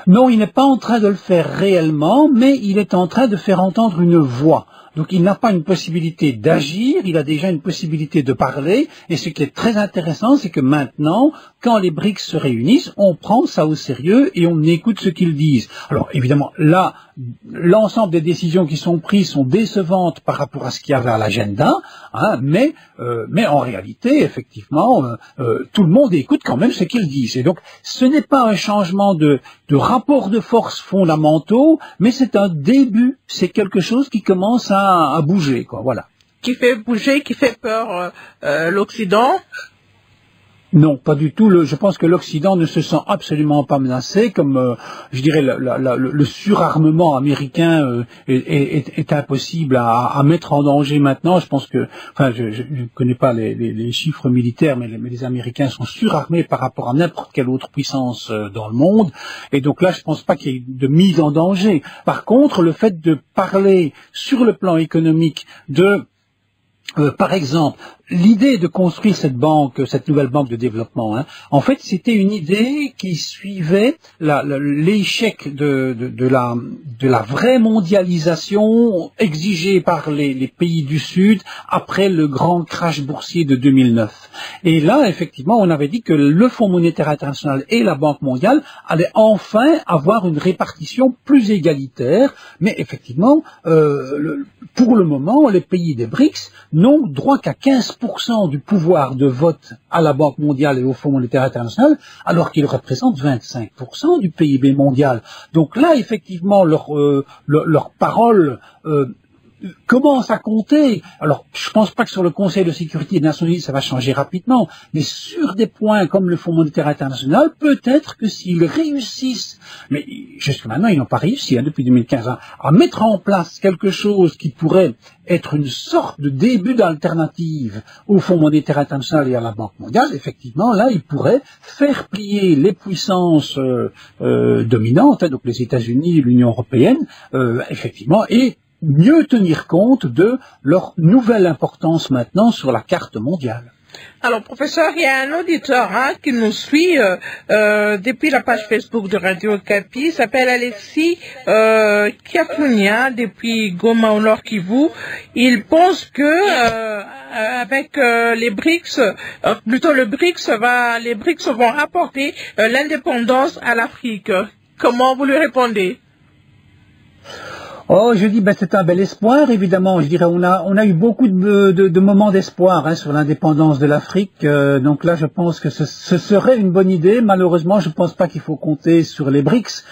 Non, il n'est pas en train de le faire réellement, mais il est en train de faire entendre une voix. Donc il n'a pas une possibilité d'agir, il a déjà une possibilité de parler, et ce qui est très intéressant, c'est que maintenant, quand les BRICS se réunissent, on prend ça au sérieux et on écoute ce qu'ils disent. Alors évidemment, là, l'ensemble des décisions qui sont prises sont décevantes par rapport à ce qu'il y avait à l'agenda, hein, mais en réalité, effectivement, tout le monde écoute quand même ce qu'ils disent. Et donc, ce n'est pas un changement de rapport de force fondamentaux, mais c'est un début, c'est quelque chose qui commence à bouger, quoi, voilà. Qui fait bouger, qui fait peur l'Occident? Non, pas du tout. Je pense que l'Occident ne se sent absolument pas menacé, comme je dirais le surarmement américain est impossible à mettre en danger maintenant. Je pense que, enfin, je ne connais pas les chiffres militaires, mais les Américains sont surarmés par rapport à n'importe quelle autre puissance dans le monde. Et donc là, je pense pas qu'il y ait de mise en danger. Par contre, le fait de parler sur le plan économique par exemple, l'idée de construire cette nouvelle banque de développement, hein, en fait, c'était une idée qui suivait l'échec de la vraie mondialisation exigée par les pays du Sud après le grand crash boursier de 2009. Et là, effectivement, on avait dit que le Fonds monétaire international et la Banque mondiale allaient enfin avoir une répartition plus égalitaire, mais effectivement, pour le moment, les pays des BRICS n'ont droit qu'à 15% du pouvoir de vote à la Banque mondiale et au Fonds monétaire international, alors qu'ils représentent 25% du PIB mondial. Donc là, effectivement, leur parole commence à compter. Alors, je pense pas que sur le Conseil de sécurité des Nations Unies, ça va changer rapidement, mais sur des points comme le Fonds monétaire international, peut-être que s'ils réussissent, mais jusqu'à maintenant, ils n'ont pas réussi, hein, depuis 2015, à mettre en place quelque chose qui pourrait être une sorte de début d'alternative au Fonds monétaire international et à la Banque mondiale, effectivement, là, ils pourraient faire plier les puissances dominantes, hein, donc les États-Unis, l'Union européenne, effectivement, et mieux tenir compte de leur nouvelle importance maintenant sur la carte mondiale. Alors, professeur, il y a un auditeur qui nous suit depuis la page Facebook de Radio Okapi, s'appelle Alexis Kiafounia, depuis Goma au Nord Kivu. Il pense que avec les BRICS, plutôt les BRICS vont apporter l'indépendance à l'Afrique. Comment vous lui répondez? Oh, je dis, c'est un bel espoir, évidemment. Je dirais, on a eu beaucoup de moments d'espoir, hein, sur l'indépendance de l'Afrique. Donc là, je pense que ce serait une bonne idée. Malheureusement, je pense pas qu'il faut compter sur les BRICS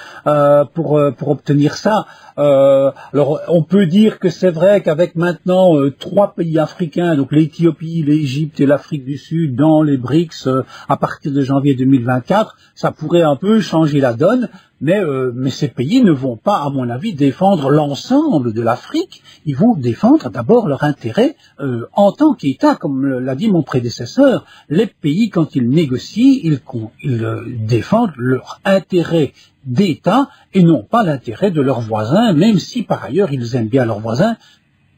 pour obtenir ça. Alors, on peut dire que c'est vrai qu'avec maintenant 3 pays africains, donc l'Éthiopie, l'Égypte et l'Afrique du Sud, dans les BRICS, à partir de janvier 2024, ça pourrait un peu changer la donne. Mais ces pays ne vont pas, à mon avis, défendre l'ensemble de l'Afrique. Ils vont défendre d'abord leur intérêt en tant qu'État, comme l'a dit mon prédécesseur. Les pays, quand ils négocient, ils défendent leur intérêt d'État et non pas l'intérêt de leurs voisins, même si par ailleurs ils aiment bien leurs voisins.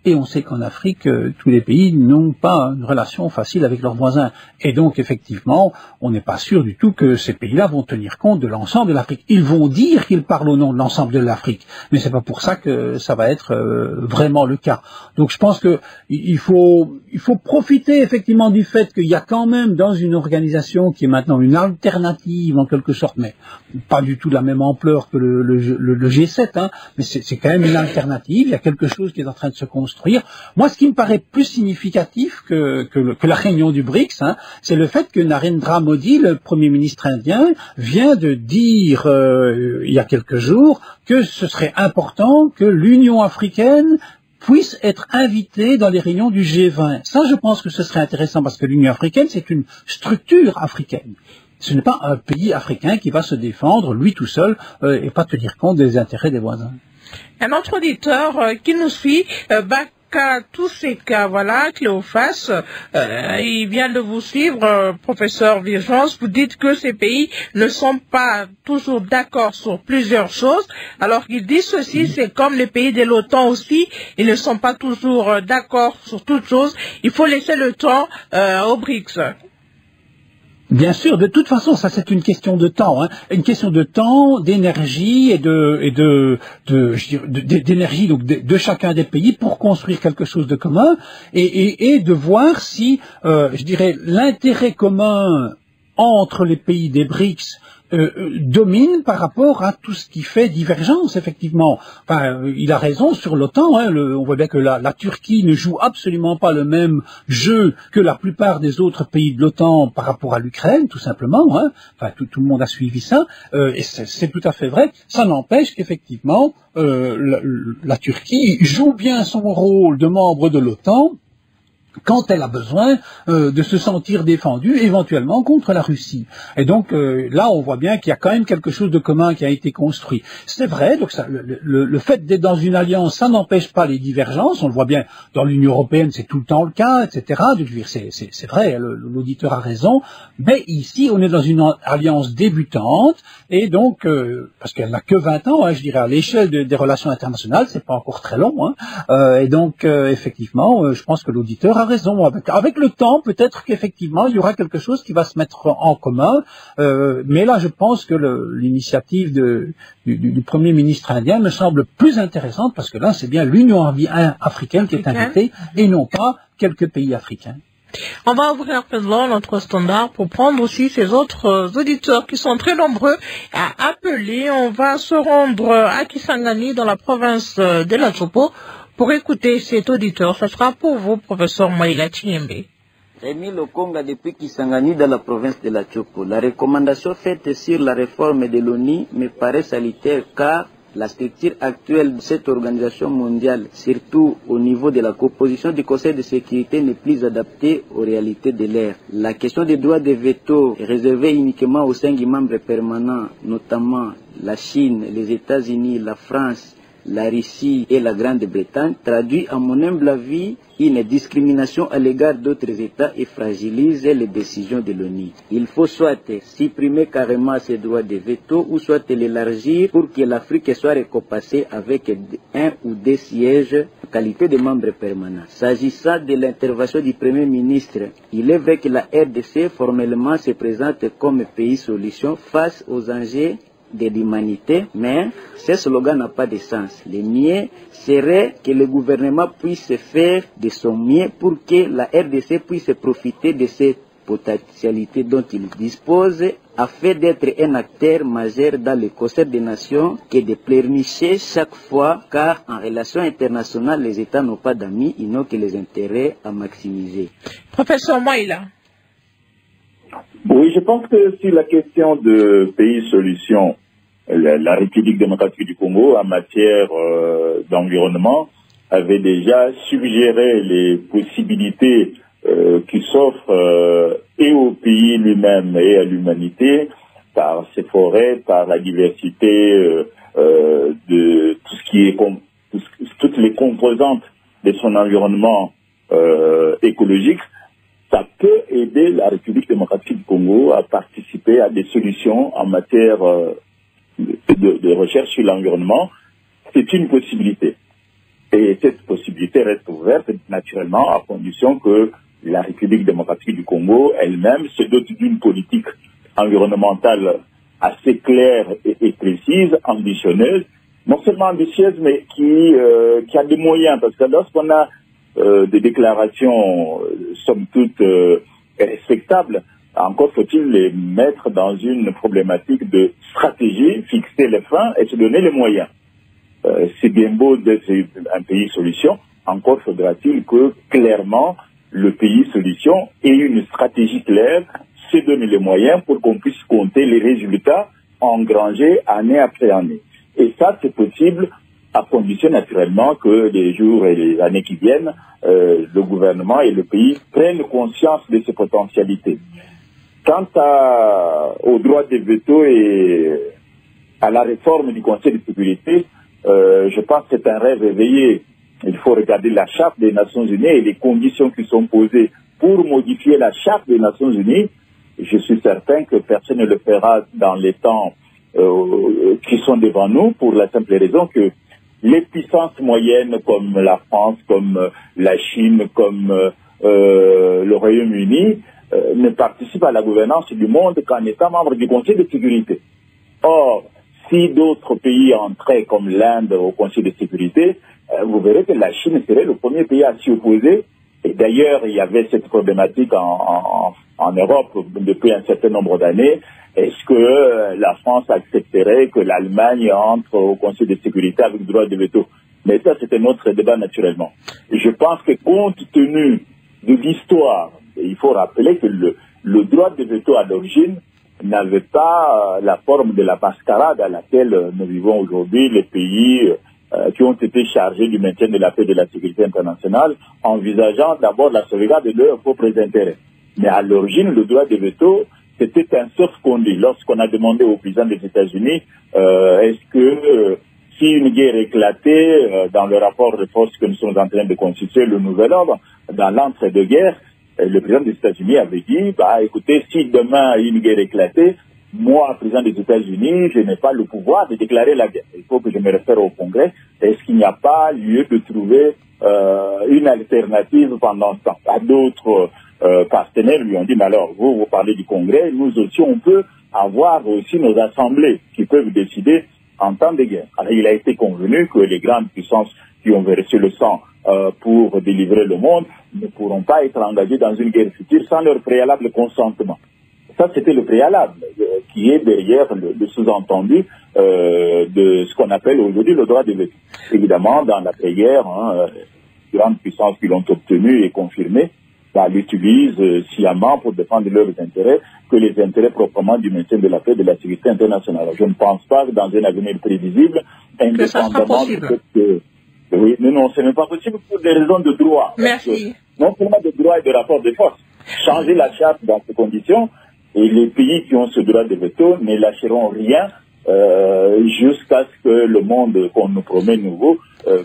Et on sait qu'en Afrique, tous les pays n'ont pas une relation facile avec leurs voisins. Et donc, effectivement, on n'est pas sûr du tout que ces pays-là vont tenir compte de l'ensemble de l'Afrique. Ils vont dire qu'ils parlent au nom de l'ensemble de l'Afrique, mais c'est pas pour ça que ça va être vraiment le cas. Donc, je pense que il faut profiter effectivement du fait qu'il y a quand même dans une organisation qui est maintenant une alternative en quelque sorte, mais pas du tout de la même ampleur que le G7, hein, mais c'est quand même une alternative. Il y a quelque chose qui est en train de se construire. Moi, ce qui me paraît plus significatif que la réunion du BRICS, hein, c'est le fait que Narendra Modi, le Premier ministre indien, vient de dire il y a quelques jours que ce serait important que l'Union africaine puissent être invités dans les réunions du G20. Ça, je pense que ce serait intéressant parce que l'Union africaine, c'est une structure africaine. Ce n'est pas un pays africain qui va se défendre, lui tout seul, et pas tenir compte des intérêts des voisins. Un autre auditeur qui nous suit, tous ces cas, voilà, Cléophas, il vient de vous suivre, professeur Virgence, vous dites que ces pays ne sont pas toujours d'accord sur plusieurs choses, alors qu'il dit ceci, c'est comme les pays de l'OTAN aussi, ils ne sont pas toujours d'accord sur toutes choses, il faut laisser le temps aux BRICS. Bien sûr, de toute façon, ça c'est une question de temps, une question de temps, d'énergie et d'énergie donc de chacun des pays pour construire quelque chose de commun et de voir si, je dirais, l'intérêt commun entre les pays des BRICS domine par rapport à tout ce qui fait divergence, effectivement. Enfin, il a raison sur l'OTAN. On voit bien que la Turquie ne joue absolument pas le même jeu que la plupart des autres pays de l'OTAN par rapport à l'Ukraine, tout simplement. Enfin, tout le monde a suivi ça. Et c'est tout à fait vrai. Ça n'empêche qu'effectivement, la Turquie joue bien son rôle de membre de l'OTAN quand elle a besoin de se sentir défendue, éventuellement contre la Russie. Et donc là, on voit bien qu'il y a quand même quelque chose de commun qui a été construit. C'est vrai, donc ça, le fait d'être dans une alliance, ça n'empêche pas les divergences. On le voit bien dans l'Union européenne, c'est tout le temps le cas, etc. C'est vrai, l'auditeur a raison. Mais ici, on est dans une alliance débutante, et donc parce qu'elle n'a que 20 ans, je dirais à l'échelle des relations internationales, c'est pas encore très long. Et donc effectivement, je pense que l'auditeur a raison. Avec le temps, peut-être qu'effectivement, il y aura quelque chose qui va se mettre en commun. Mais là, je pense que l'initiative du Premier ministre indien me semble plus intéressante parce que là, c'est bien l'Union africaine qui est invitée et non pas quelques pays africains. On va ouvrir maintenant notre standard pour prendre aussi ces autres auditeurs qui sont très nombreux à appeler. On va se rendre à Kisangani dans la province de la Chopo pour écouter cet auditeur. Ce sera pour vous, professeur Maïla Chiembe. Rémi Lokonga depuis Kisangani dans la province de la Chopo. La recommandation faite sur la réforme de l'ONU me paraît salutaire car la structure actuelle de cette organisation mondiale, surtout au niveau de la composition du Conseil de sécurité, n'est plus adaptée aux réalités de l'ère. La question des droits de veto est réservée uniquement aux 5 membres permanents, notamment la Chine, les États-Unis, la France, la Russie et la Grande-Bretagne, traduit à mon humble avis une discrimination à l'égard d'autres États et fragilise les décisions de l'ONU. Il faut soit supprimer carrément ces droits de veto ou soit l'élargir pour que l'Afrique soit récompensée avec 1 ou 2 sièges en qualité de membre permanent. S'agissant de l'intervention du Premier ministre, il est vrai que la RDC formellement se présente comme pays solution face aux enjeux de l'humanité, mais ce slogan n'a pas de sens. Le mieux serait que le gouvernement puisse faire de son mieux pour que la RDC puisse profiter de cette potentialité dont il dispose afin d'être un acteur majeur dans le concert des nations que de pleurnicher chaque fois, car en relation internationale, les États n'ont pas d'amis, ils n'ont que les intérêts à maximiser. Professeur Maïla. Oui, je pense que sur la question de pays solution, la République démocratique du Congo, en matière d'environnement, avait déjà suggéré les possibilités qui s'offrent et au pays lui-même et à l'humanité par ses forêts, par la diversité de tout ce qui est toutes les composantes de son environnement écologique. Ça peut aider la République démocratique du Congo à participer à des solutions en matière de recherche sur l'environnement. C'est une possibilité. Et cette possibilité reste ouverte naturellement à condition que la République démocratique du Congo elle-même se dote d'une politique environnementale assez claire et précise, ambitieuse, non seulement ambitieuse, mais qui a des moyens. Parce que lorsqu'on a des déclarations, somme toute, respectables, encore faut-il les mettre dans une problématique de stratégie, fixer les fins et se donner les moyens. C'est bien beau d'être un pays solution, encore faudra-t-il que, clairement, le pays solution ait une stratégie claire, se donner les moyens pour qu'on puisse compter les résultats engrangés année après année. Et ça, c'est possible à condition naturellement que les jours et les années qui viennent, le gouvernement et le pays prennent conscience de ces potentialités. Quant au droit de veto et à la réforme du Conseil de sécurité, je pense que c'est un rêve éveillé. Il faut regarder la Charte des Nations Unies et les conditions qui sont posées pour modifier la Charte des Nations Unies. Je suis certain que personne ne le fera dans les temps qui sont devant nous, pour la simple raison que les puissances moyennes comme la France, comme la Chine, comme le Royaume-Uni ne participent à la gouvernance du monde qu'en étant membres du Conseil de sécurité. Or, si d'autres pays entraient comme l'Inde au Conseil de sécurité, vous verrez que la Chine serait le premier pays à s'y opposer. Et d'ailleurs, il y avait cette problématique en Europe depuis un certain nombre d'années. Est-ce que la France accepterait que l'Allemagne entre au Conseil de sécurité avec le droit de veto? Mais ça, c'est un autre débat naturellement. Et je pense que compte tenu de l'histoire, il faut rappeler que le droit de veto à l'origine n'avait pas la forme de la mascarade à laquelle nous vivons aujourd'hui, les pays qui ont été chargés du maintien de la paix et de la sécurité internationale, envisageant d'abord la sauvegarde de leurs propres intérêts. Mais à l'origine, le droit de veto, c'était un sauf-conduit. Lorsqu'on a demandé au président des États-Unis, est-ce que si une guerre éclatait dans le rapport de force que nous sommes en train de constituer, le nouvel ordre, dans l'entre-deux-guerres, le président des États-Unis avait dit, écoutez, si demain une guerre éclatait, moi, président des États-Unis, je n'ai pas le pouvoir de déclarer la guerre. Il faut que je me réfère au Congrès. Est-ce qu'il n'y a pas lieu de trouver une alternative pendant ce temps? À d'autres partenaires lui ont dit, mais alors, vous parlez du Congrès, nous aussi, on peut avoir aussi nos assemblées qui peuvent décider en temps de guerre. Alors, il a été convenu que les grandes puissances qui ont versé le sang pour délivrer le monde ne pourront pas être engagées dans une guerre future sans leur préalable consentement. Ça, c'était le préalable qui est derrière le sous-entendu de ce qu'on appelle aujourd'hui le droit de veto. Évidemment, dans l'après-guerre, les grandes puissances qui l'ont obtenu et confirmé, l'utilisent sciemment pour défendre leurs intérêts que les intérêts proprement du maintien de la paix et de la sécurité internationale. Je ne pense pas que dans un avenir prévisible, indépendamment du fait que... Oui, mais non, ce n'est pas possible pour des raisons de droit. Merci. Non seulement de droit et de rapport de force. Changer la charte dans ces conditions, et les pays qui ont ce droit de veto ne lâcheront rien jusqu'à ce que le monde qu'on nous promet nouveau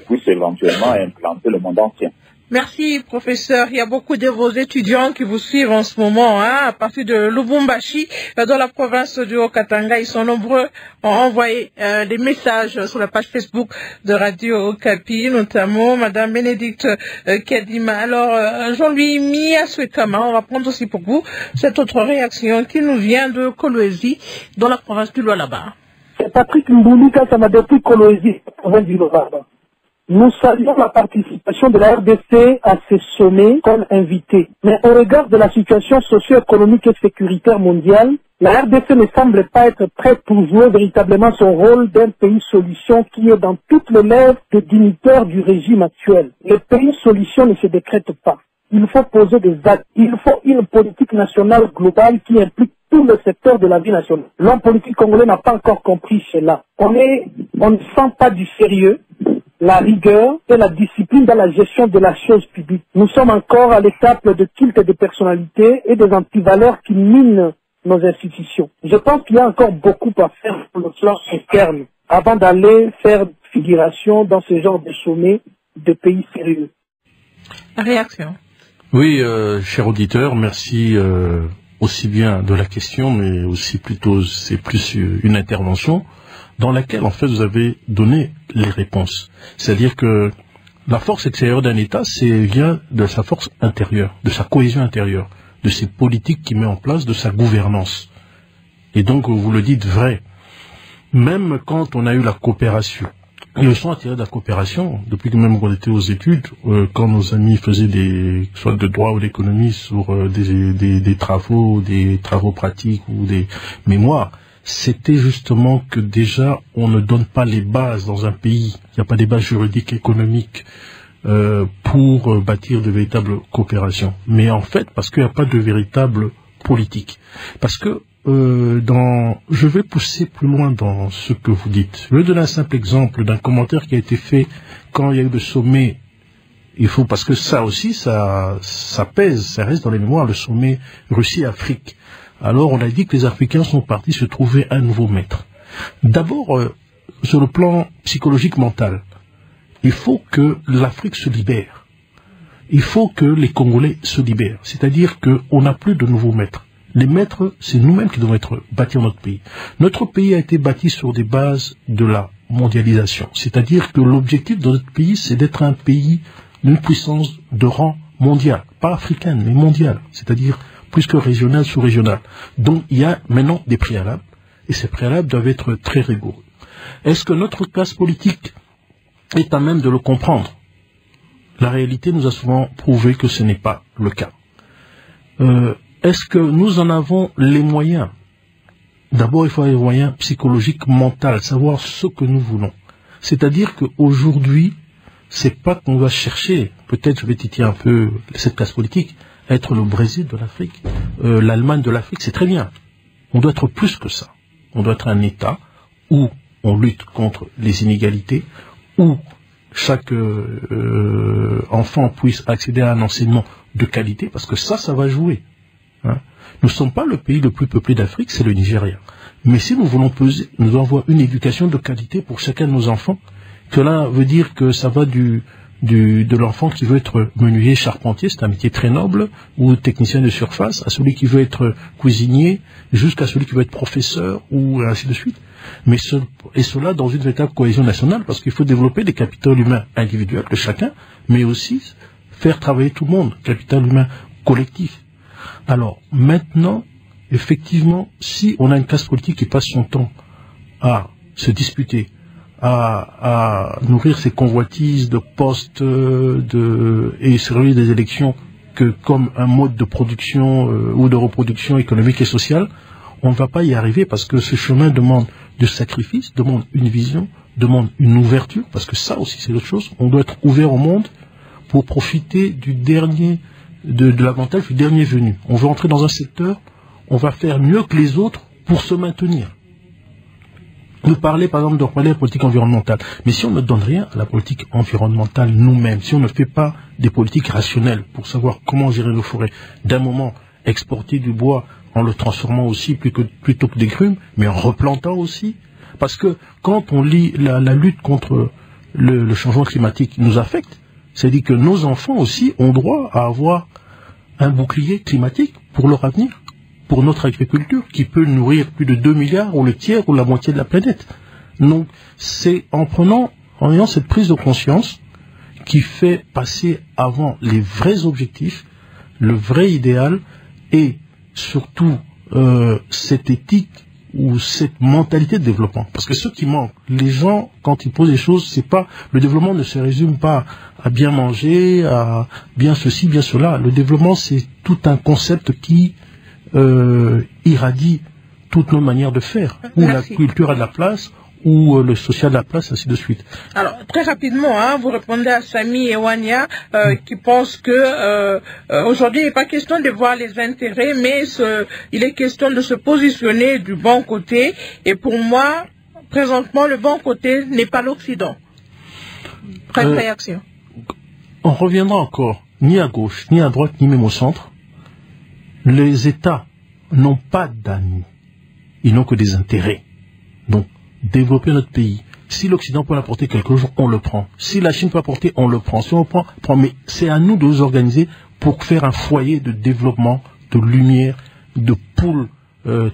puisse éventuellement implanter le monde ancien. Merci, professeur. Il y a beaucoup de vos étudiants qui vous suivent en ce moment, à partir de Lubumbashi, dans la province du Haut-Katanga. Ils sont nombreux à envoyer des messages sur la page Facebook de Radio Okapi, notamment Madame Bénédicte Kadima. Alors, Jean-Louis Miaswekama, on va prendre aussi pour vous cette autre réaction qui nous vient de Kolwezi, dans la province du Lualaba. C'est Patrick Mboulika, ça m'a depuis Kolwezi, province du Lualaba. Nous saluons la participation de la RDC à ces sommets comme invité. Mais au regard de la situation socio-économique et sécuritaire mondiale, la RDC ne semble pas être prête pour jouer véritablement son rôle d'un pays solution qui est dans toutes les lèvres de dignitaires du régime actuel. Le pays solution ne se décrète pas. Il faut poser des actes. Il faut une politique nationale globale qui implique tout le secteur de la vie nationale. L'homme politique congolais n'a pas encore compris cela. On ne sent pas du sérieux, la rigueur et la discipline dans la gestion de la chose publique. Nous sommes encore à l'étape de culte de personnalités et des antivaleurs qui minent nos institutions. Je pense qu'il y a encore beaucoup à faire sur le plan interne avant d'aller faire figuration dans ce genre de sommet de pays sérieux. Réaction. Oui, cher auditeur, merci aussi bien de la question, mais aussi plutôt, c'est plus une intervention dans laquelle, en fait, vous avez donné les réponses. C'est-à-dire que la force extérieure d'un État, vient de sa force intérieure, de sa cohésion intérieure, de ses politiques qu'il met en place, de sa gouvernance. Et donc, vous le dites vrai. Même quand on a eu la coopération, les leçons à tirer de la coopération, depuis que même on était aux études, quand nos amis faisaient soit de droit ou d'économie sur des travaux pratiques ou des mémoires, c'était justement que déjà on ne donne pas les bases dans un pays, il n'y a pas des bases juridiques, économiques pour bâtir de véritables coopérations. Mais en fait, parce qu'il n'y a pas de véritable politique. Parce que je vais pousser plus loin dans ce que vous dites. Je vais donner un simple exemple d'un commentaire qui a été fait quand il y a eu le sommet. Parce que ça aussi, ça pèse, ça reste dans les mémoires, le sommet Russie-Afrique. Alors, on a dit que les Africains sont partis se trouver un nouveau maître. D'abord, sur le plan psychologique mental, il faut que l'Afrique se libère. Il faut que les Congolais se libèrent. C'est-à-dire qu'on n'a plus de nouveaux maîtres. Les maîtres, c'est nous-mêmes qui devons bâtir notre pays. Notre pays a été bâti sur des bases de la mondialisation. C'est-à-dire que l'objectif de notre pays, c'est d'être un pays d'une puissance de rang mondial. Pas africaine, mais mondiale. C'est-à-dire plus que régional, sous-régional. Donc, il y a maintenant des préalables. Et ces préalables doivent être très rigoureux. Est-ce que notre classe politique est à même de le comprendre? La réalité nous a souvent prouvé que ce n'est pas le cas. Est-ce que nous en avons les moyens? D'abord, il faut avoir les moyens psychologiques, mentaux, savoir ce que nous voulons. C'est-à-dire qu'aujourd'hui, c'est pas qu'on va chercher, peut-être je vais titiller un peu cette classe politique, à être le Brésil de l'Afrique, l'Allemagne de l'Afrique, c'est très bien. On doit être plus que ça. On doit être un État où on lutte contre les inégalités, où chaque enfant puisse accéder à un enseignement de qualité, parce que ça va jouer. Hein. Nous ne sommes pas le pays le plus peuplé d'Afrique, c'est le Nigeria. Mais si nous voulons peser, nous devons avoir une éducation de qualité pour chacun de nos enfants. Cela veut dire que ça va de l'enfant qui veut être menuisier charpentier, c'est un métier très noble, ou technicien de surface, à celui qui veut être cuisinier, jusqu'à celui qui veut être professeur, ou ainsi de suite. Et cela dans une véritable cohésion nationale, parce qu'il faut développer des capitaux humains individuels de chacun, mais aussi faire travailler tout le monde, capital humain collectif. Alors, maintenant, effectivement, si on a une classe politique qui passe son temps à se disputer, à nourrir ses convoitises de postes et servir des élections que comme un mode de production ou de reproduction économique et sociale, on ne va pas y arriver parce que ce chemin demande de sacrifice, demande une vision, demande une ouverture, parce que ça aussi c'est autre chose. On doit être ouvert au monde pour profiter du dernier, de l'avantage du dernier venu. On veut entrer dans un secteur, on va faire mieux que les autres pour se maintenir. Nous parler par exemple de la politique environnementale. Mais si on ne donne rien à la politique environnementale nous-mêmes, si on ne fait pas des politiques rationnelles pour savoir comment gérer nos forêts, d'un moment exporter du bois en le transformant aussi plutôt que des grumes, mais en replantant aussi. Parce que quand on lit la lutte contre le changement climatique nous affecte, c'est-à-dire que nos enfants aussi ont droit à avoir un bouclier climatique pour leur avenir, pour notre agriculture, qui peut nourrir plus de 2 milliards, ou le tiers, ou la moitié de la planète. Donc, c'est en ayant cette prise de conscience qui fait passer avant les vrais objectifs, le vrai idéal, et surtout cette éthique ou cette mentalité de développement. Parce que ce qui manque, les gens, quand ils posent des choses, c'est pas, le développement ne se résume pas à bien manger, à bien ceci, bien cela. Le développement, c'est tout un concept qui irradie toutes nos manières de faire, où Merci. La culture a de la place, où le social a de la place, ainsi de suite. Alors, très rapidement, vous répondez à Sami Ewania, qui pense que aujourd'hui, il n'est pas question de voir les intérêts, mais il est question de se positionner du bon côté. Et pour moi, présentement, le bon côté n'est pas l'Occident. Réaction. On reviendra encore, ni à gauche, ni à droite, ni même au centre. Les États n'ont pas d'amis, ils n'ont que des intérêts. Donc, développer notre pays. Si l'Occident peut apporter quelque chose, on le prend. Si la Chine peut apporter, on le prend. Si on prend. Mais c'est à nous de nous organiser pour faire un foyer de développement, de lumière, de poules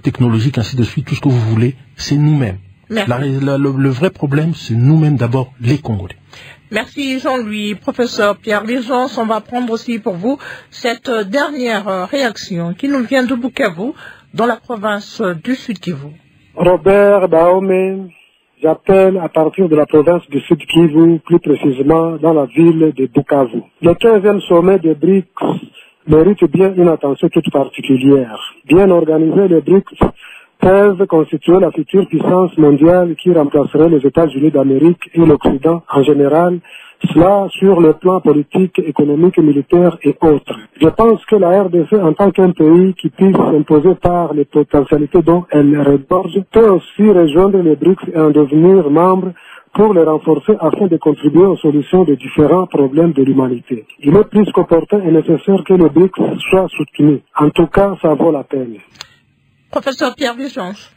technologiques, ainsi de suite, tout ce que vous voulez, c'est nous-mêmes. Le vrai problème, c'est nous-mêmes d'abord, les Congolais. Merci Jean-Louis. Professeur Pierre Vigence, on va prendre aussi pour vous cette dernière réaction qui nous vient de Bukavu, dans la province du Sud-Kivu. Robert Dahomey, j'appelle à partir de la province du Sud-Kivu, plus précisément dans la ville de Bukavu. Le 15e sommet des BRICS mérite bien une attention toute particulière. Bien organisé, les BRICS peuvent constituer la future puissance mondiale qui remplacerait les États-Unis d'Amérique et l'Occident en général cela sur le plan politique, économique, militaire et autres. Je pense que la RDC, en tant qu'un pays qui puisse s'imposer par les potentialités dont elle regorge, peut aussi rejoindre les BRICS et en devenir membre pour les renforcer afin de contribuer aux solutions des différents problèmes de l'humanité. Il est plus qu'opportun et nécessaire que les BRICS soient soutenus. En tout cas, ça vaut la peine. Professeur Pierre Virgence.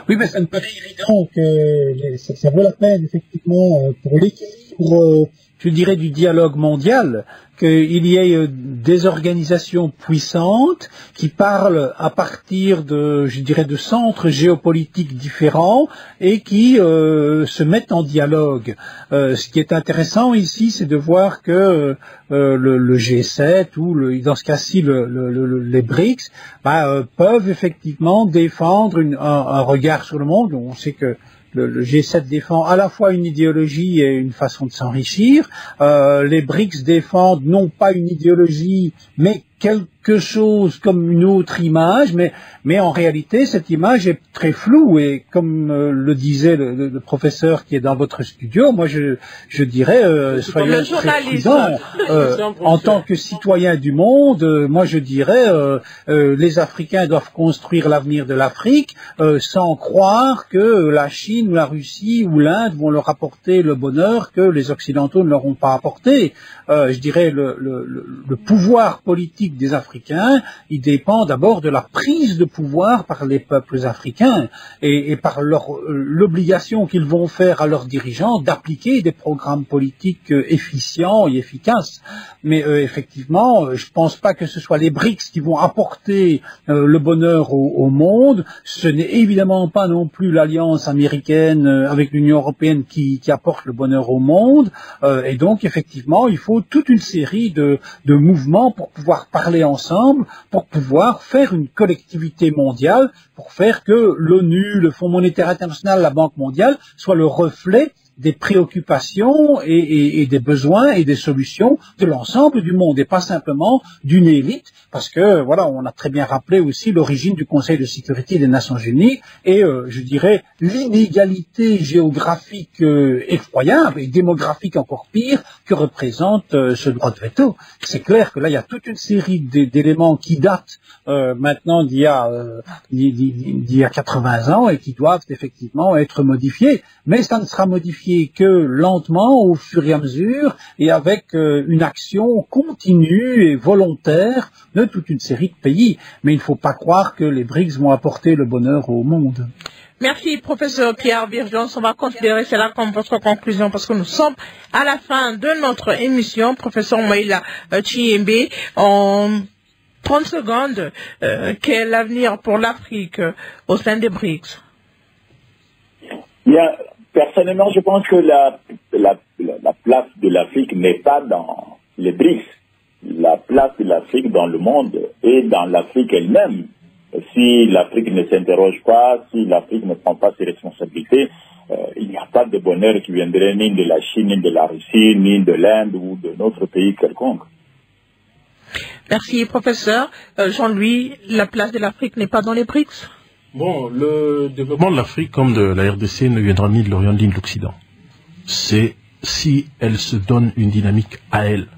Oui, mais ça me paraît évident que ça vaut la peine, effectivement, pour l'équilibre, je dirais, du dialogue mondial, qu'il y ait des organisations puissantes qui parlent à partir de, je dirais, de centres géopolitiques différents et qui se mettent en dialogue. Ce qui est intéressant ici, c'est de voir que le G7 ou dans ce cas-ci les BRICS peuvent effectivement défendre un regard sur le monde. On sait que le G7 défend à la fois une idéologie et une façon de s'enrichir. Les BRICS défendent non pas une idéologie, mais quelque chose comme une autre image, mais en réalité, cette image est très floue et comme le disait le professeur qui est dans votre studio, moi je dirais, soyons très prudents. En tant que citoyen du monde, moi je dirais, les Africains doivent construire l'avenir de l'Afrique sans croire que la Chine, la Russie ou l'Inde vont leur apporter le bonheur que les Occidentaux ne leur ont pas apporté. Je dirais le pouvoir politique des Africains, il dépend d'abord de la prise de pouvoir par les peuples africains et par l'obligation qu'ils vont faire à leurs dirigeants d'appliquer des programmes politiques efficients et efficaces. Mais effectivement, je pense pas que ce soit les BRICS qui vont apporter le bonheur au monde. Ce n'est évidemment pas non plus l'alliance américaine avec l'Union européenne qui apporte le bonheur au monde. Et donc, effectivement, il faut toute une série de mouvements pour pouvoir parler ensemble, pour pouvoir faire une collectivité mondiale, pour faire que l'ONU, le Fonds monétaire international, la Banque mondiale soient le reflet des préoccupations et des besoins et des solutions de l'ensemble du monde et pas simplement d'une élite, parce que voilà, on a très bien rappelé aussi l'origine du Conseil de sécurité des Nations Unies et je dirais l'inégalité géographique effroyable et démographique encore pire que représente ce droit de veto. C'est clair que là il y a toute une série d'éléments qui datent maintenant d'il y a 80 ans et qui doivent effectivement être modifiés, mais ça ne sera modifié que lentement, au fur et à mesure, et avec une action continue et volontaire de toute une série de pays. Mais il ne faut pas croire que les BRICS vont apporter le bonheur au monde. Merci, professeur Pierre Virgence. On va considérer cela comme votre conclusion parce que nous sommes à la fin de notre émission. Professeur Moïla Tchiembe, en 30 secondes, quel est l'avenir pour l'Afrique au sein des BRICS? Bien, personnellement, je pense que la place de l'Afrique n'est pas dans les BRICS. La place de l'Afrique dans le monde est dans l'Afrique elle-même. Si l'Afrique ne s'interroge pas, si l'Afrique ne prend pas ses responsabilités, il n'y a pas de bonheur qui viendrait ni de la Chine, ni de la Russie, ni de l'Inde ou de notre pays quelconque. Merci, professeur. Jean-Louis, la place de l'Afrique n'est pas dans les BRICS? Bon, le développement de l'Afrique comme de la RDC ne viendra ni de l'Orient ni de l'Occident. C'est si elle se donne une dynamique à elle,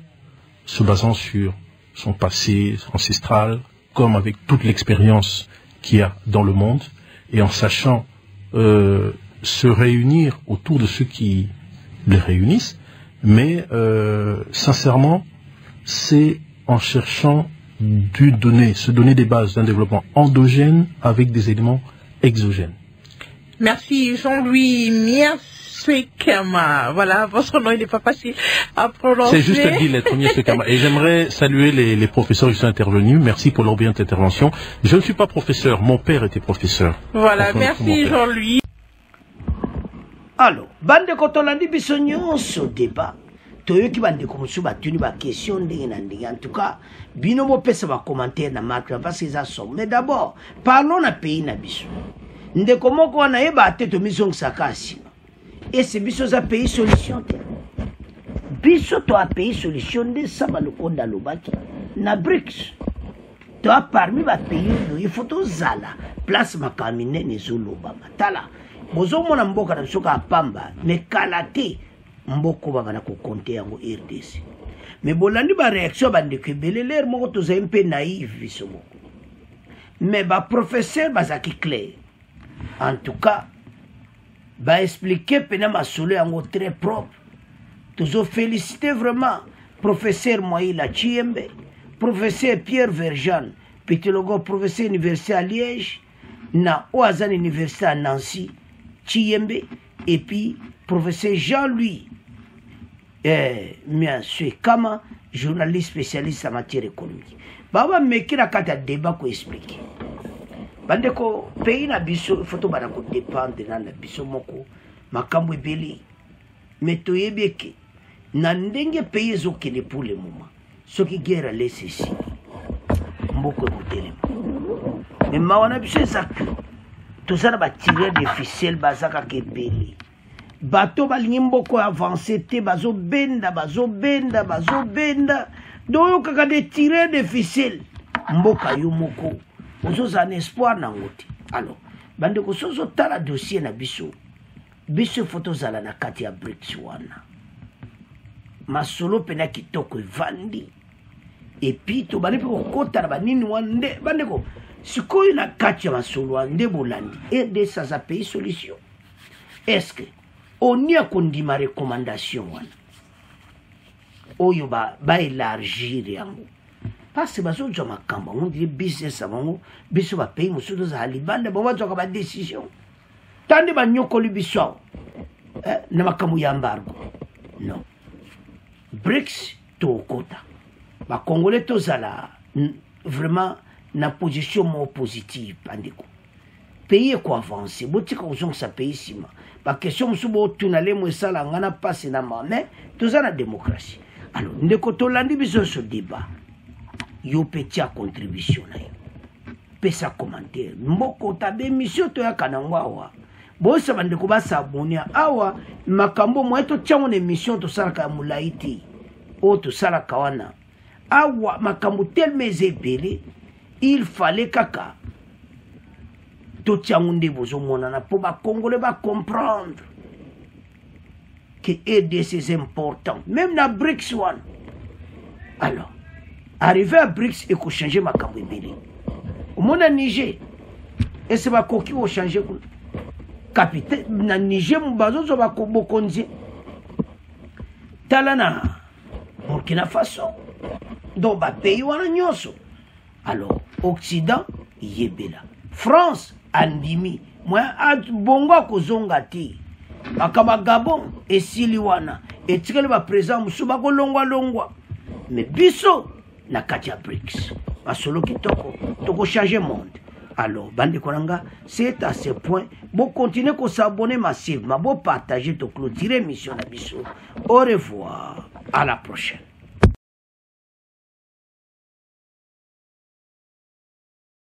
se basant sur son passé ancestral, comme avec toute l'expérience qu'il y a dans le monde, et en sachant se réunir autour de ceux qui les réunissent, mais sincèrement, c'est en cherchant se donner des bases d'un développement endogène avec des éléments exogènes. Merci Jean-Louis Miaswekama. Voilà, votre nom il n'est pas facile à prononcer. C'est juste 10 lettres, Miaswekama. Et j'aimerais saluer les professeurs qui sont intervenus. Merci pour leur brillante intervention. Je ne suis pas professeur, mon père était professeur. Voilà, merci Jean-Louis. Alors, bande kotolandi biso nyonso débat. Toyoki bande komusu batuni ba question ndenge na ndenge. En tout cas, bino mo pesa ba commentaire na marque parce que ça sont. Mais d'abord, parlons na pays na biso. Ndeko moko wana yeba ateto misong sakasi. Et c'est biso za pays solution te. Biso to a pays solution de saba lokonda lobaki na BRICS. To a parmi ba pays il faut to zala place makamine ne zolo baba. Tala. Bozo mona mboka na biso ka pamba mais kalate mboko bangana ko compter yango RDC. Mais bolandi ba réaction bande ke belelere moko toza un peu naïf biso moko. Mais ba professeur bazaki clair. En tout cas, ba expliquer pena masolo yango très propre. Tozo féliciter vraiment professeur Moïla Chiembe, professeur Pierre Verjan, pétologue professeur université à Liège, na Oazan université à Nancy, Chiembe, et puis professeur Jean-Louis Monsieur Kama, journaliste spécialiste en matière économique. Baba mekira kata débat ko expliquer. Bande ko pays na biso photo bana ko dépendre na biso moko makambo ebeli. Mais toyebeke na ndenge pays ezokende pour le moment. Soki guerre laisse ici. Mboko kotele. Mais mawana biso ezaka. Tozana ba tirer des ficelles bazaka kebeli. Bateau balingi mboko avancé te bazo benda donc kaka de tirer des ficelles mboka yo moko ozoza un espoir nangote. Alors bande ko sozo tala dossier na biso photo zala na kati ya BRICS wana masolo pena kitoko vandi et puis to bale ko kota na banini wande bande ko sikoyo na kati ya masolo ande bolandi et de sa pays solution. Est-ce que on y a condima recommandation wana oyo ba élargir yango parce que bazo jo makamba on dit business abango biso ba pays musudo za libanda ba wazo ka ba décision tande ba nyokoli biso na makambo ya embargo non BRICS to kota ba congolais to zala vraiment na position mo positive pandiko pays ko avancer botika ozong sa pays sima ba question musubo tunale mo sala ngana passe na mais toza na démocratie. Alors ndeko tolandi biso ce débat yo petit contribution na yo pesa commentaire mboko tabe mission to yakana ngwawa bosa bandeko ba s'abonner awa makambo mo eto tchango na émission to sala ka mulaiti o to sala kawana awa makambo tellement zebele il fallait kaka tout tchangunde bozo monana pour ba congolais ba comprendre que RDC c'est important même na BRICS one. Alors arriver à BRICS et ko changer makambo ebele au monde Niger et c'est ba koki o changer capitaine na Niger mbazo zo ba ko bokonzi talana Burkina Faso donc ba pays wana nyoso. Alors Occident yebela France andimi moi bongo kozonga ti akaba Gabon esili wana etikele ba président musuba ko longwa mais biso na kati ya BRICS masolo kitoko toko changer monde. Alors bande konanga c'est à ce point bon continuer ko s'abonner massivement bon partager to clôturer mission na biso. Au revoir, à la prochaine.